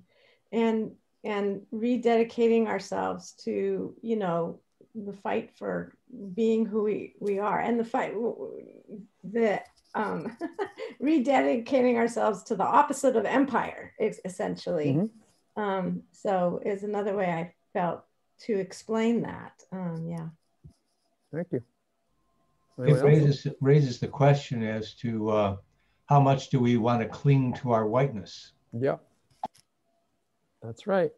Speaker 8: and rededicating ourselves to, you know, the fight for being who we are, and the fight, rededicating ourselves to the opposite of empire, essentially. Mm-hmm. So is another way I felt to explain that. Yeah.
Speaker 1: Thank you.
Speaker 9: It raises the question as to how much do we want to cling to our whiteness?
Speaker 1: Yeah, that's right.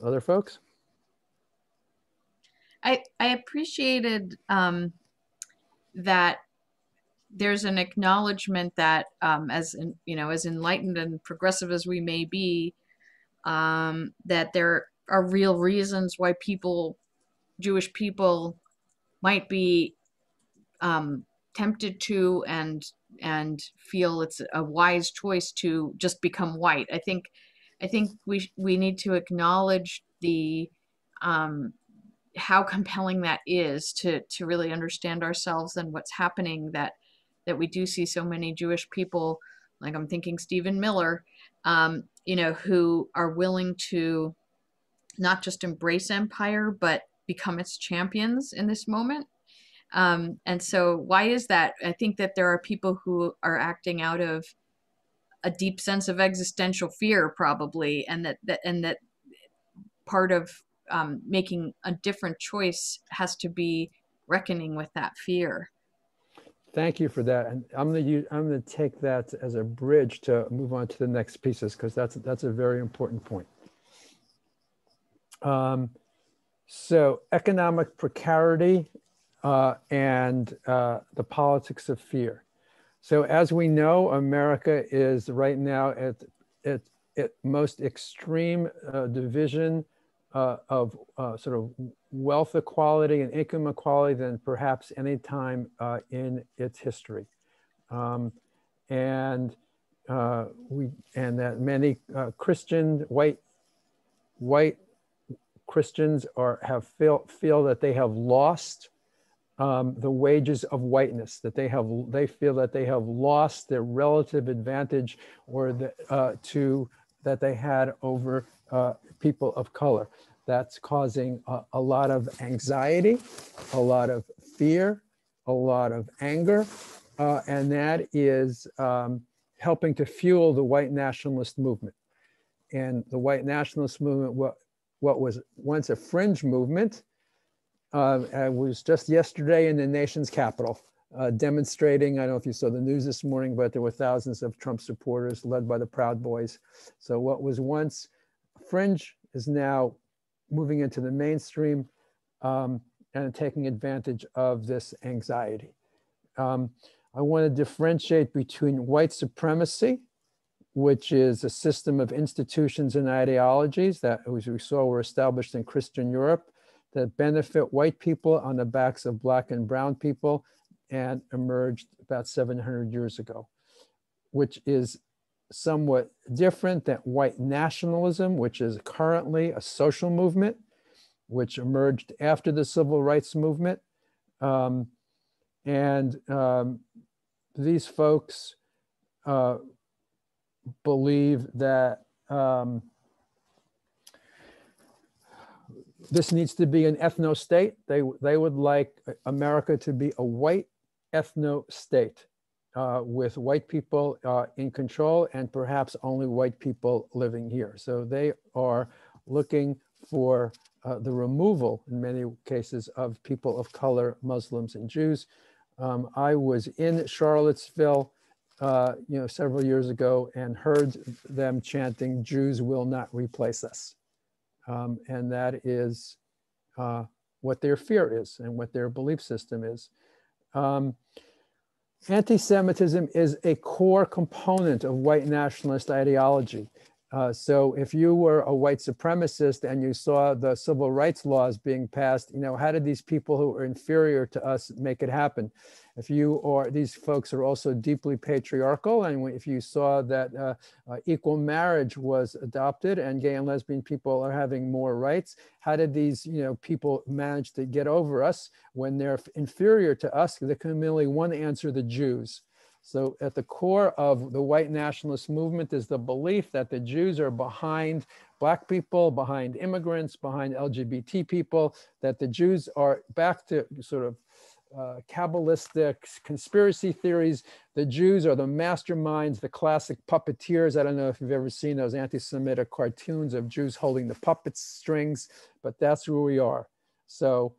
Speaker 1: Other folks?
Speaker 5: I appreciated that there's an acknowledgement that as enlightened and progressive as we may be, that there are real reasons why Jewish people might be tempted to and feel it's a wise choice to just become white. I think we need to acknowledge the how compelling that is to really understand ourselves and what's happening, that we do see so many Jewish people, like I'm thinking Stephen Miller, who are willing to not just embrace empire, but become its champions in this moment. And so why is that? I think that there are people who are acting out of a deep sense of existential fear, probably, and that part of making a different choice has to be reckoning with that fear.
Speaker 1: Thank you for that, and I'm going to take that as a bridge to move on to the next pieces, because that's a very important point. So economic precarity and the politics of fear. So as we know, America is right now at most extreme division of sort of wealth equality and income equality than perhaps any time in its history, and that many Christian white Christians feel that they have lost the wages of whiteness, that they feel that they have lost their relative advantage or that they had over people of color. That's causing a lot of anxiety, a lot of fear, a lot of anger, and that is helping to fuel the white nationalist movement. And the white nationalist movement, what was once a fringe movement, was just yesterday in the nation's capital, demonstrating. I don't know if you saw the news this morning, but there were thousands of Trump supporters led by the Proud Boys. So what was once fringe is now moving into the mainstream and taking advantage of this anxiety. I want to differentiate between white supremacy, which is a system of institutions and ideologies that, as we saw, were established in Christian Europe that benefit white people on the backs of Black and brown people and emerged about 700 years ago, which is somewhat different than white nationalism, which is currently a social movement, which emerged after the civil rights movement. These folks believe that this needs to be an ethno-state. They would like America to be a white ethno-state with white people in control and perhaps only white people living here. So they are looking for the removal, in many cases, of people of color, Muslims and Jews. I was in Charlottesville several years ago and heard them chanting, "Jews will not replace us." And that is what their fear is and what their belief system is. Anti-Semitism is a core component of white nationalist ideology. So if you were a white supremacist and you saw the civil rights laws being passed, how did these people who are inferior to us make it happen? These folks are also deeply patriarchal, and if you saw that equal marriage was adopted and gay and lesbian people are having more rights, how did these people manage to get over us when they're inferior to us? There can be only one answer: the Jews. So at the core of the white nationalist movement is the belief that the Jews are behind Black people, behind immigrants, behind LGBT people, that the Jews are, back to sort of Kabbalistic conspiracy theories. The Jews are the masterminds, the classic puppeteers. I don't know if you've ever seen those anti-Semitic cartoons of Jews holding the puppet strings, but that's who we are. So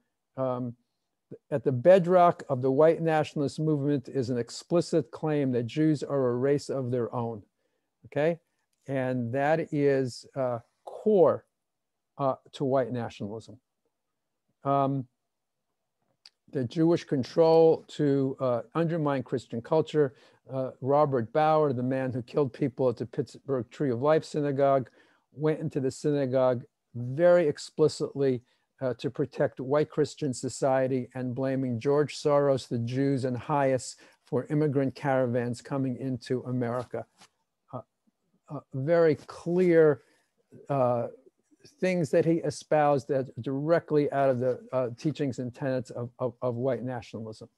Speaker 1: at the bedrock of the white nationalist movement is an explicit claim that Jews are a race of their own, okay? And that is core to white nationalism. The Jewish control to undermine Christian culture. Robert Bauer, the man who killed people at the Pittsburgh Tree of Life synagogue, went into the synagogue very explicitly to protect white Christian society and blaming George Soros, the Jews, and Hayes for immigrant caravans coming into America. Very clear things that he espoused that directly out of the teachings and tenets of white nationalism.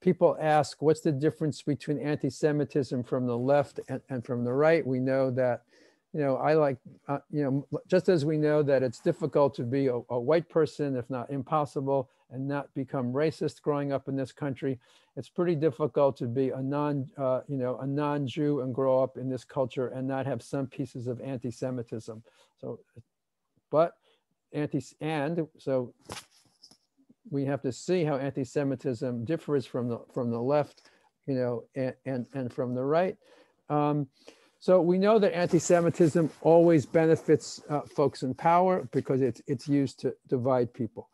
Speaker 1: People ask, what's the difference between anti-Semitism from the left and from the right? We know that, just as we know that it's difficult to be a white person, if not impossible, and not become racist growing up in this country, it's pretty difficult to be a non-Jew and grow up in this culture and not have some pieces of anti-Semitism. So we have to see how anti-Semitism differs from the left, and from the right. So we know that anti-Semitism always benefits folks in power because it's used to divide people.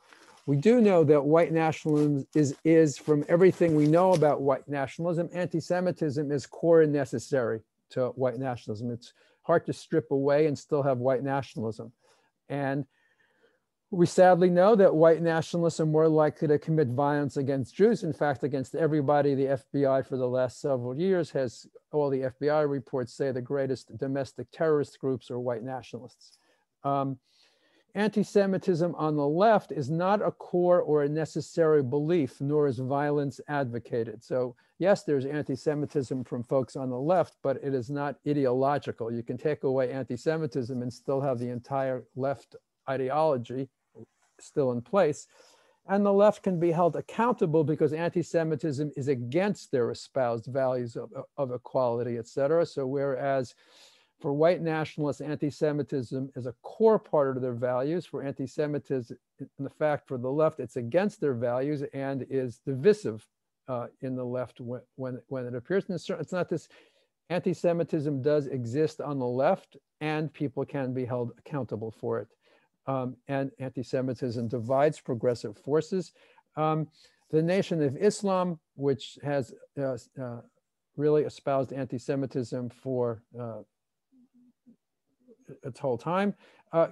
Speaker 1: We do know that white nationalism is from everything we know about white nationalism, anti-Semitism is core and necessary to white nationalism. It's hard to strip away and still have white nationalism. And we sadly know that white nationalists are more likely to commit violence against Jews. In fact, against everybody. The FBI for the last several years has, all the FBI reports say the greatest domestic terrorist groups are white nationalists. Anti-Semitism on the left is not a core or a necessary belief, nor is violence advocated. So yes, there's anti-Semitism from folks on the left, but it is not ideological. You can take away anti-Semitism and still have the entire left ideology still in place. And the left can be held accountable because anti-Semitism is against their espoused values of equality, et cetera. So whereas For white nationalists, anti-Semitism is a core part of their values. For anti-Semitism, in the fact for the left, it's against their values and is divisive in the left when it appears. And it's not this, anti-Semitism does exist on the left and people can be held accountable for it. And anti-Semitism divides progressive forces. The Nation of Islam, which has really espoused anti-Semitism for its whole time,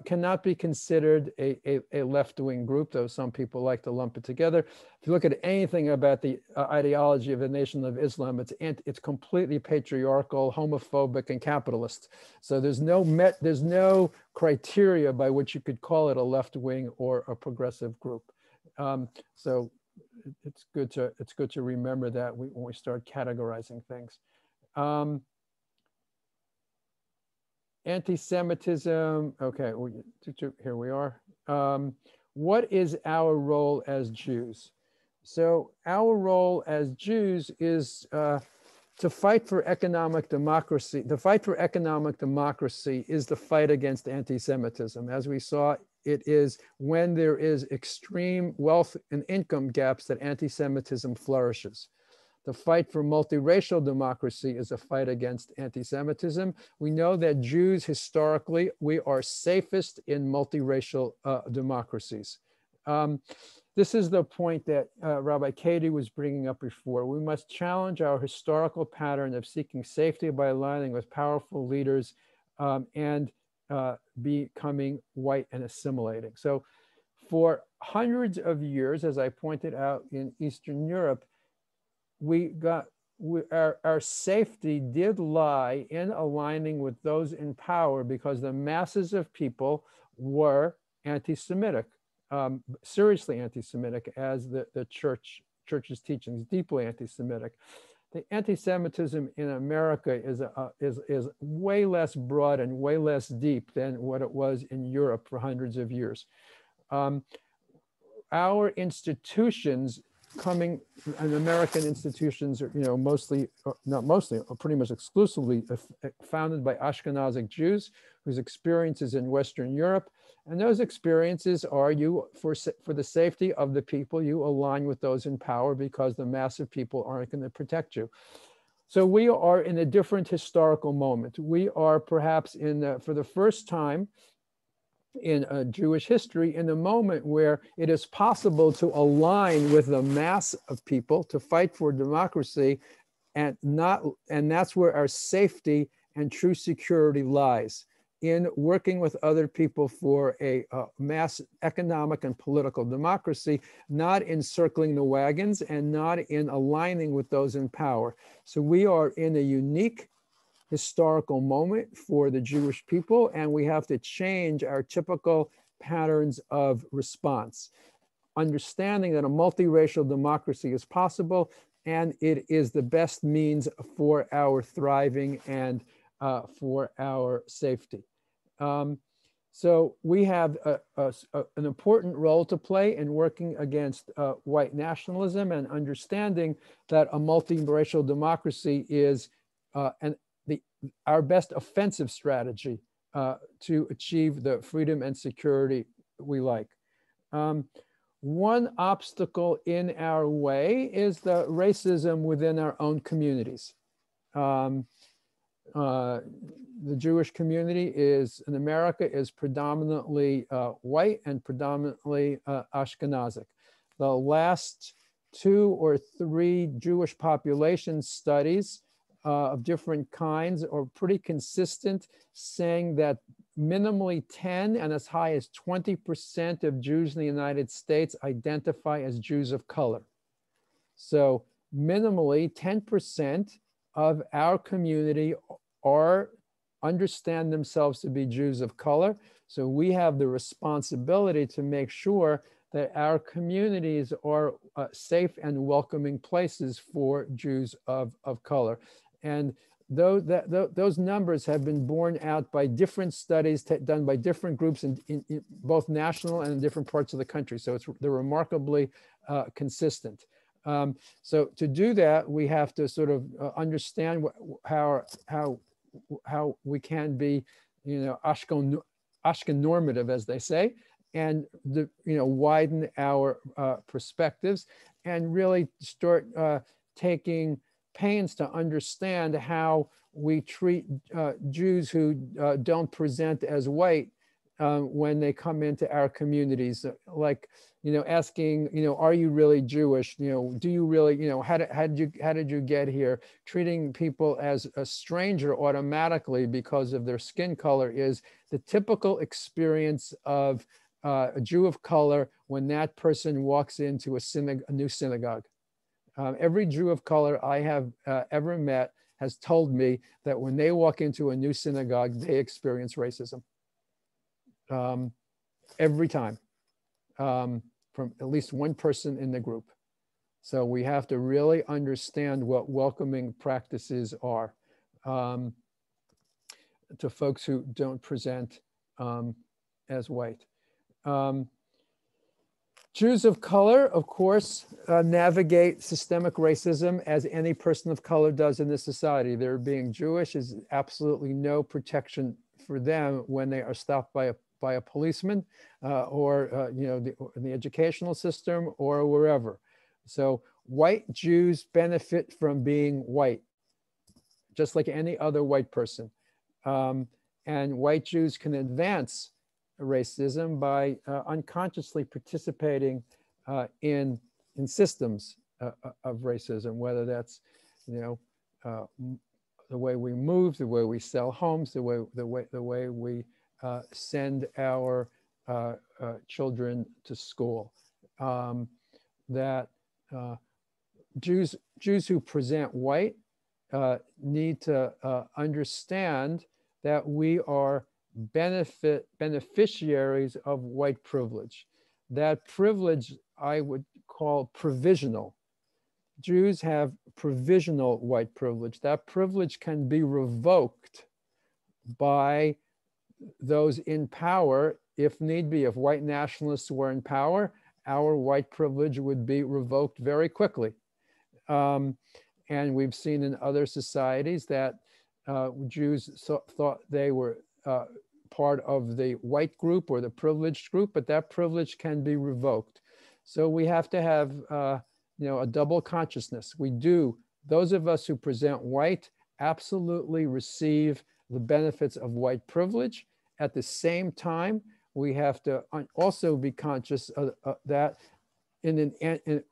Speaker 1: cannot be considered a left-wing group, though some people like to lump it together. If you look at anything about the ideology of the Nation of Islam, it's completely patriarchal, homophobic, and capitalist. So there's no criteria by which you could call it a left-wing or a progressive group. So it's good to remember that when we start categorizing things. Anti-Semitism, okay, here we are. What is our role as Jews? So our role as Jews is to fight for economic democracy. The fight for economic democracy is the fight against anti-Semitism. As we saw, it is when there is extreme wealth and income gaps that anti-Semitism flourishes. The fight for multiracial democracy is a fight against anti-Semitism. We know that Jews, historically, we are safest in multiracial democracies. This is the point that Rabbi Katie was bringing up before. We must challenge our historical pattern of seeking safety by aligning with powerful leaders and becoming white and assimilating. So for hundreds of years, as I pointed out in Eastern Europe, our safety did lie in aligning with those in power because the masses of people were anti-Semitic, seriously anti-Semitic, as the church's teachings, deeply anti-Semitic. The anti-Semitism in America is way less broad and way less deep than what it was in Europe for hundreds of years. Our institutions and American institutions are, mostly, not mostly, or pretty much exclusively founded by Ashkenazic Jews whose experiences in Western Europe. And those experiences are for the safety of the people, you align with those in power because the mass of people aren't going to protect you. So we are in a different historical moment. We are perhaps for the first time in Jewish history, in a moment where it is possible to align with the mass of people to fight for democracy, and that's where our safety and true security lies, in working with other people for a mass economic and political democracy, not in circling the wagons and not in aligning with those in power. So we are in a unique historical moment for the Jewish people, and we have to change our typical patterns of response, understanding that a multiracial democracy is possible, and it is the best means for our thriving and for our safety. So we have an important role to play in working against white nationalism and understanding that a multiracial democracy is our best offensive strategy to achieve the freedom and security we like. One obstacle in our way is the racism within our own communities. The Jewish community in America is predominantly white and predominantly Ashkenazic. The last 2 or 3 Jewish population studies of different kinds are pretty consistent, saying that minimally 10 and as high as 20% of Jews in the United States identify as Jews of color. So minimally 10% of our community understand themselves to be Jews of color. So we have the responsibility to make sure that our communities are safe and welcoming places for Jews of color. And those numbers have been borne out by different studies done by different groups in both national and in different parts of the country. So they're remarkably consistent. So to do that, we have to sort of understand how how we can be, Ashken normative, as they say, and widen our perspectives and really start taking pains to understand how we treat Jews who don't present as white when they come into our communities, like, asking, are you really Jewish? Do you really, how did you get here? Treating people as a stranger automatically because of their skin color is the typical experience of a Jew of color when that person walks into a new synagogue. Every Jew of color I have ever met has told me that when they walk into a new synagogue, they experience racism. Every time, from at least one person in the group. So we have to really understand what welcoming practices are to folks who don't present as white. Jews of color, of course, navigate systemic racism as any person of color does in this society. Their being Jewish is absolutely no protection for them when they are stopped by a policeman or in the educational system or wherever. So white Jews benefit from being white, just like any other white person. And white Jews can advance racism by unconsciously participating in systems of racism, whether that's the way we move, the way we sell homes, the way we send our children to school. That Jews who present white need to understand that we are beneficiaries of white privilege. That privilege I would call provisional. Jews have provisional white privilege. That privilege can be revoked by those in power if need be. If white nationalists were in power, our white privilege would be revoked very quickly. And we've seen in other societies that Jews thought they were part of the white group or the privileged group, but that privilege can be revoked. So we have to have a double consciousness. Those of us who present white absolutely receive the benefits of white privilege. At the same time, we have to also be conscious of that in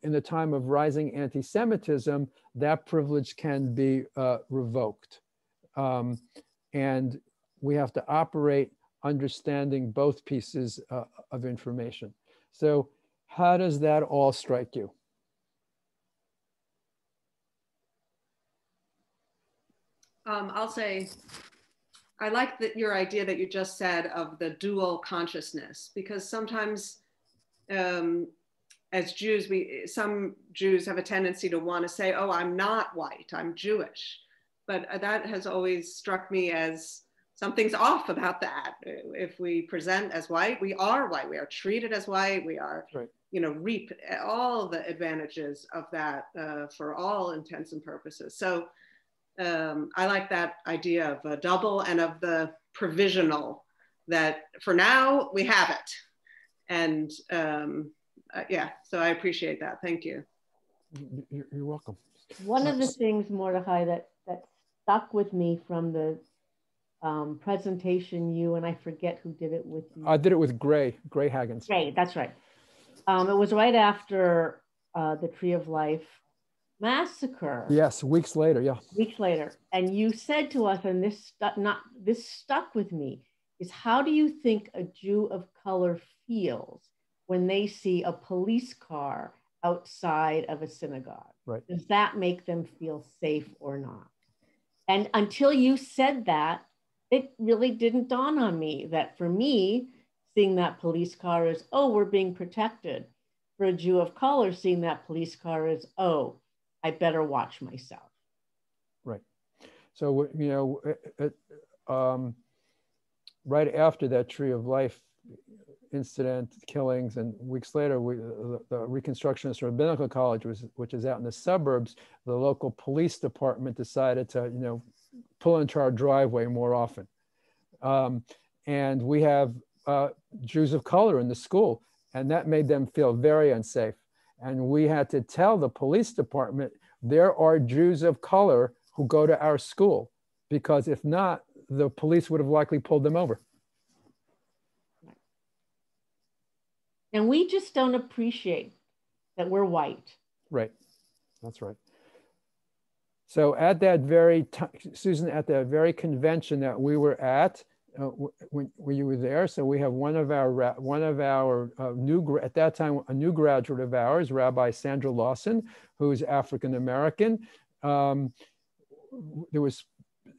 Speaker 1: the time of rising anti-Semitism, that privilege can be revoked. And we have to operate understanding both pieces of information. So how does that all strike you?
Speaker 6: I'll say, I like your idea that you just said of the dual consciousness, because sometimes as Jews, some Jews have a tendency to want to say, oh, I'm not white, I'm Jewish. But that has always struck me as something's off about that. If we present as white, we are white. We are treated as white. We are,
Speaker 1: right,
Speaker 6: reap all the advantages of that for all intents and purposes. So I like that idea of a double and of the provisional, that for now we have it. And yeah, so I appreciate that. Thank you.
Speaker 1: You're welcome.
Speaker 4: One of the things, Mordechai, that stuck with me from the presentation, you and I forget who did it with you.
Speaker 1: I did it with Gray Haggins.
Speaker 4: Gray, that's right. It was right after the Tree of Life massacre.
Speaker 1: Yes, weeks later, yeah.
Speaker 4: Weeks later. And you said to us, and this stuck with me, is how do you think a Jew of color feels when they see a police car outside of a synagogue?
Speaker 1: Right.
Speaker 4: Does that make them feel safe or not? And until you said that, it really didn't dawn on me that for me, seeing that police car is, oh, we're being protected. For a Jew of color, seeing that police car is, oh, I better watch myself.
Speaker 1: Right. So, right after that Tree of Life incident, killings, and weeks later, the Reconstructionist Rabbinical College, which is out in the suburbs, the local police department decided to, pull into our driveway more often. And we have Jews of color in the school, and that made them feel very unsafe. And we had to tell the police department, there are Jews of color who go to our school, because if not, the police would have likely pulled them over.
Speaker 4: And we just don't appreciate that we're white.
Speaker 1: Right, that's right. So at that very time, Susan, at that very convention that we were at, when you were there, so we have one of our at that time, a new graduate of ours, Rabbi Sandra Lawson, who's African American. There was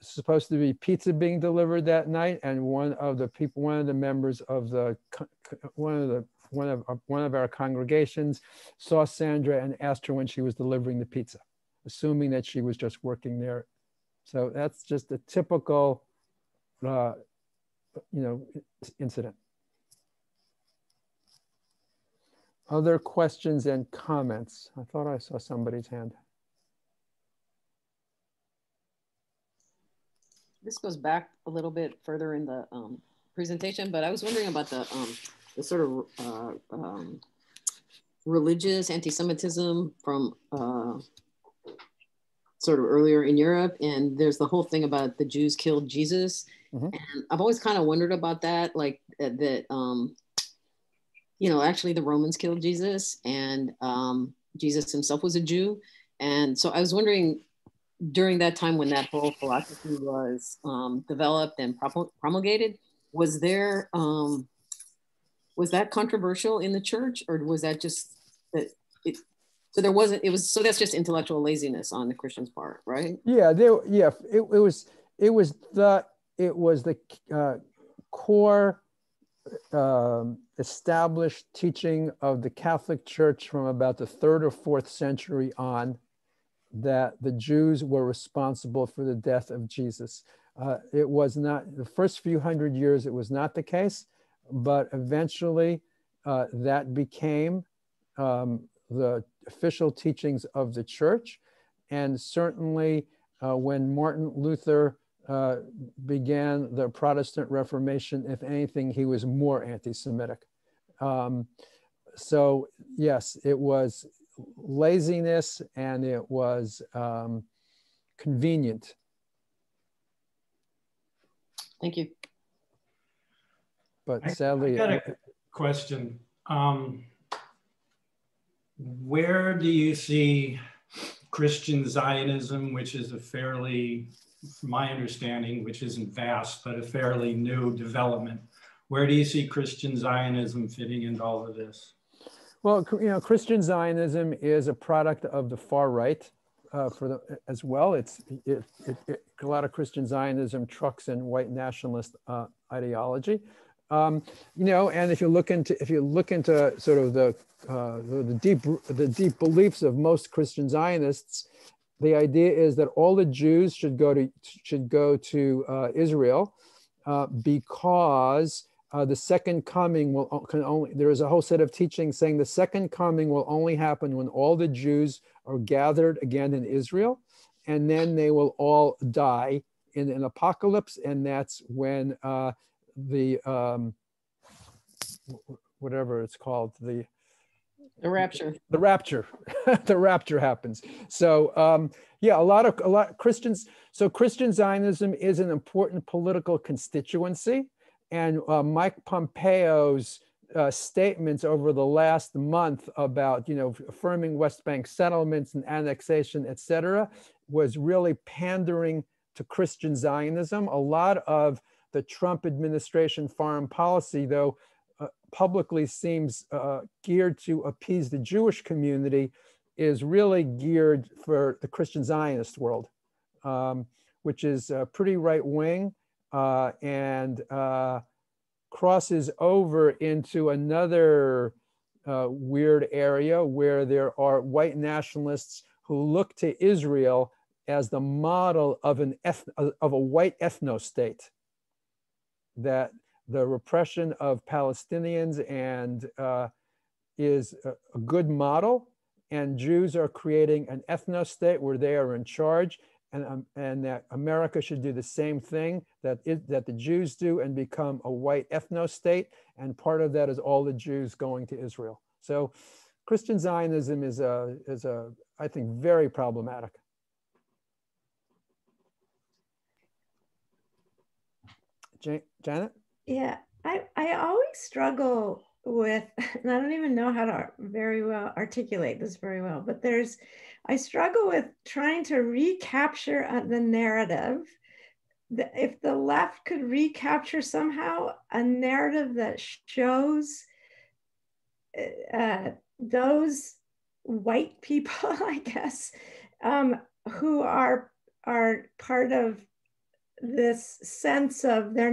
Speaker 1: supposed to be pizza being delivered that night, and one of the members of one of our congregations saw Sandra and asked her when she was delivering the pizza, assuming that she was just working there. So that's just a typical, incident. Other questions and comments? I thought I saw somebody's hand.
Speaker 3: This goes back a little bit further in the presentation, but I was wondering about the sort of religious anti-Semitism from sort of earlier in Europe. And there's the whole thing about the Jews killed Jesus. Mm-hmm. And I've always kind of wondered about that, like that, actually the Romans killed Jesus, and Jesus himself was a Jew. And so I was wondering, during that time when that whole philosophy was developed and promulgated, was there, was that controversial in the church, or was that just that it? So there wasn't. It was. So that's just intellectual laziness on the Christians' part, right?
Speaker 1: Yeah. It was the core established teaching of the Catholic Church from about the 3rd or 4th century on, that the Jews were responsible for the death of Jesus. It was not, the first few hundred years, it was not the case, but eventually that became the official teachings of the church. And certainly when Martin Luther began the Protestant Reformation, if anything, he was more anti-Semitic. So yes, it was laziness, and it was convenient.
Speaker 3: Thank you.
Speaker 1: But sadly,
Speaker 10: I got a question. Where do you see Christian Zionism, which is a fairly, from my understanding, which isn't vast, but a fairly new development? Where do you see Christian Zionism fitting into all of this?
Speaker 1: Well, Christian Zionism is a product of the far right as well. It's a lot of Christian Zionism trucks in white nationalist ideology. And if you look into sort of the deep beliefs of most Christian Zionists, the idea is that all the Jews should go to Israel because the second coming there is a whole set of teachings saying the second coming will only happen when all the Jews are gathered again in Israel, and then they will all die in an apocalypse, and that's when the whatever it's called, the
Speaker 3: rapture.
Speaker 1: The rapture, the rapture happens. So yeah, a lot of Christians. So Christian Zionism is an important political constituency, and Mike Pompeo's statements over the last month about affirming West Bank settlements and annexation, etc., was really pandering to Christian Zionism. A lot of the Trump administration foreign policy, though, publicly seems geared to appease the Jewish community, is really geared for the Christian Zionist world, which is pretty right-wing and crosses over into another weird area where there are white nationalists who look to Israel as the model of a white ethno-state, that the repression of Palestinians is a good model, and Jews are creating an ethno-state where they are in charge, and that America should do the same thing that the Jews do and become a white ethno-state. And part of that is all the Jews going to Israel. So Christian Zionism is I think, very problematic. Janet?
Speaker 8: Yeah, I always struggle with, and I don't even know how to very well articulate this very well, but I struggle with trying to recapture the narrative. If the left could recapture somehow a narrative that shows those white people, I guess, who are part of this sense of they're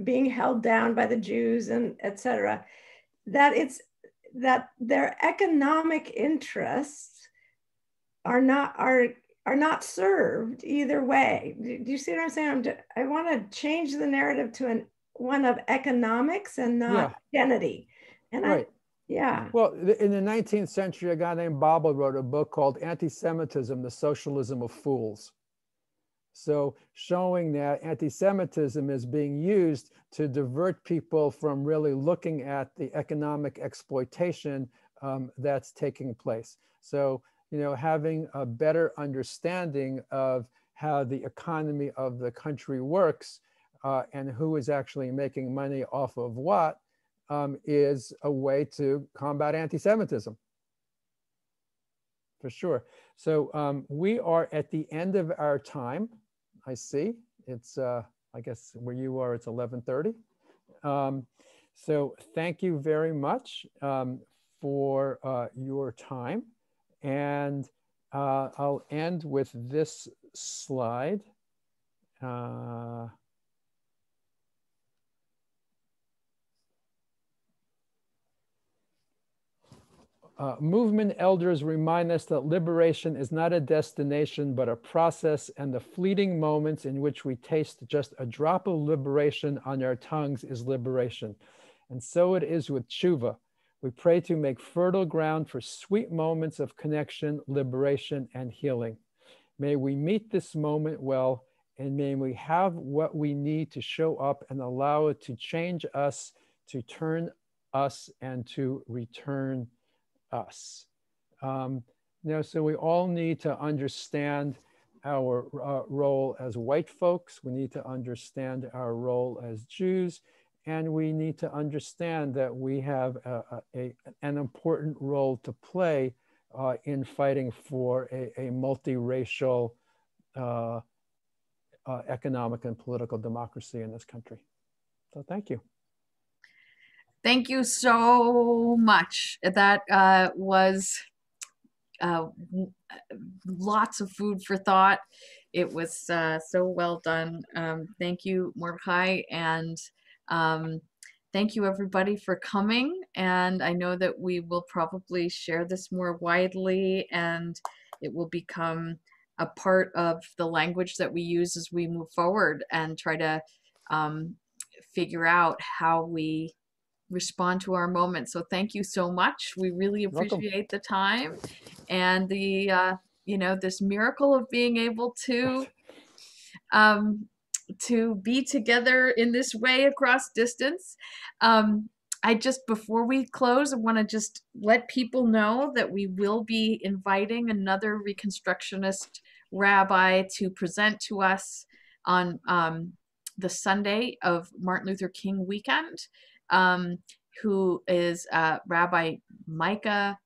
Speaker 8: being held down by the Jews and etc. That their economic interests are not served either way. Do you see what I'm saying? I want to change the narrative to one of economics and not identity. And
Speaker 1: right.
Speaker 8: Yeah.
Speaker 1: Well, in the 19th century, a guy named Babel wrote a book called Anti-Semitism, the Socialism of Fools. So showing that anti-Semitism is being used to divert people from really looking at the economic exploitation that's taking place. So, having a better understanding of how the economy of the country works and who is actually making money off of what is a way to combat anti-Semitism. For sure. So we are at the end of our time. I see. It's, I guess where you are, it's 11:30. So thank you very much for your time. And I'll end with this slide. Movement elders remind us that liberation is not a destination, but a process, and the fleeting moments in which we taste just a drop of liberation on our tongues is liberation. And so it is with tshuva. We pray to make fertile ground for sweet moments of connection, liberation, and healing. May we meet this moment well, and may we have what we need to show up and allow it to change us, to turn us, and to return us. So we all need to understand our role as white folks. We need to understand our role as Jews, and we need to understand that we have an important role to play in fighting for a multiracial economic and political democracy in this country. So thank you.
Speaker 5: Thank you so much. That was lots of food for thought. It was so well done. Thank you, Mordechai, and thank you everybody for coming. And I know that we will probably share this more widely, and it will become a part of the language that we use as we move forward and try to figure out how we respond to our moment. So thank you so much. We really appreciate the time and the this miracle of being able to be together in this way across distance. Before we close, I want to just let people know that we will be inviting another Reconstructionist rabbi to present to us on the Sunday of Martin Luther King weekend. Who is Rabbi Micah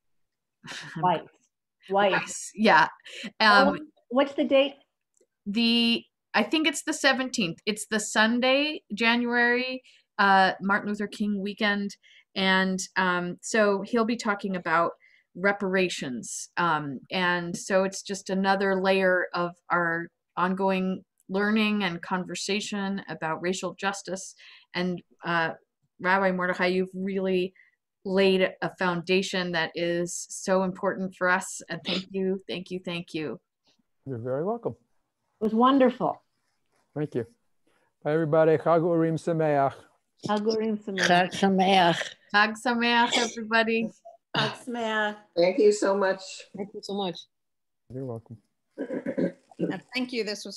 Speaker 5: Weiss. Yeah.
Speaker 4: What's the date?
Speaker 5: I think it's the 17th. It's the Sunday, January, Martin Luther King weekend. And so he'll be talking about reparations. And so it's just another layer of our ongoing learning and conversation about racial justice. And Rabbi Mordechai, you've really laid a foundation that is so important for us. And thank you, thank you, thank you.
Speaker 1: You're very welcome.
Speaker 4: It was wonderful.
Speaker 1: Thank you. Bye, everybody. Chag Urim Sameach.
Speaker 4: Chag Urim Sameach.
Speaker 11: Chag Sameach.
Speaker 5: Chag Sameach, everybody.
Speaker 6: Chag Sameach.
Speaker 12: Thank you so much.
Speaker 3: Thank you so much.
Speaker 1: You're welcome.
Speaker 6: Thank you. This was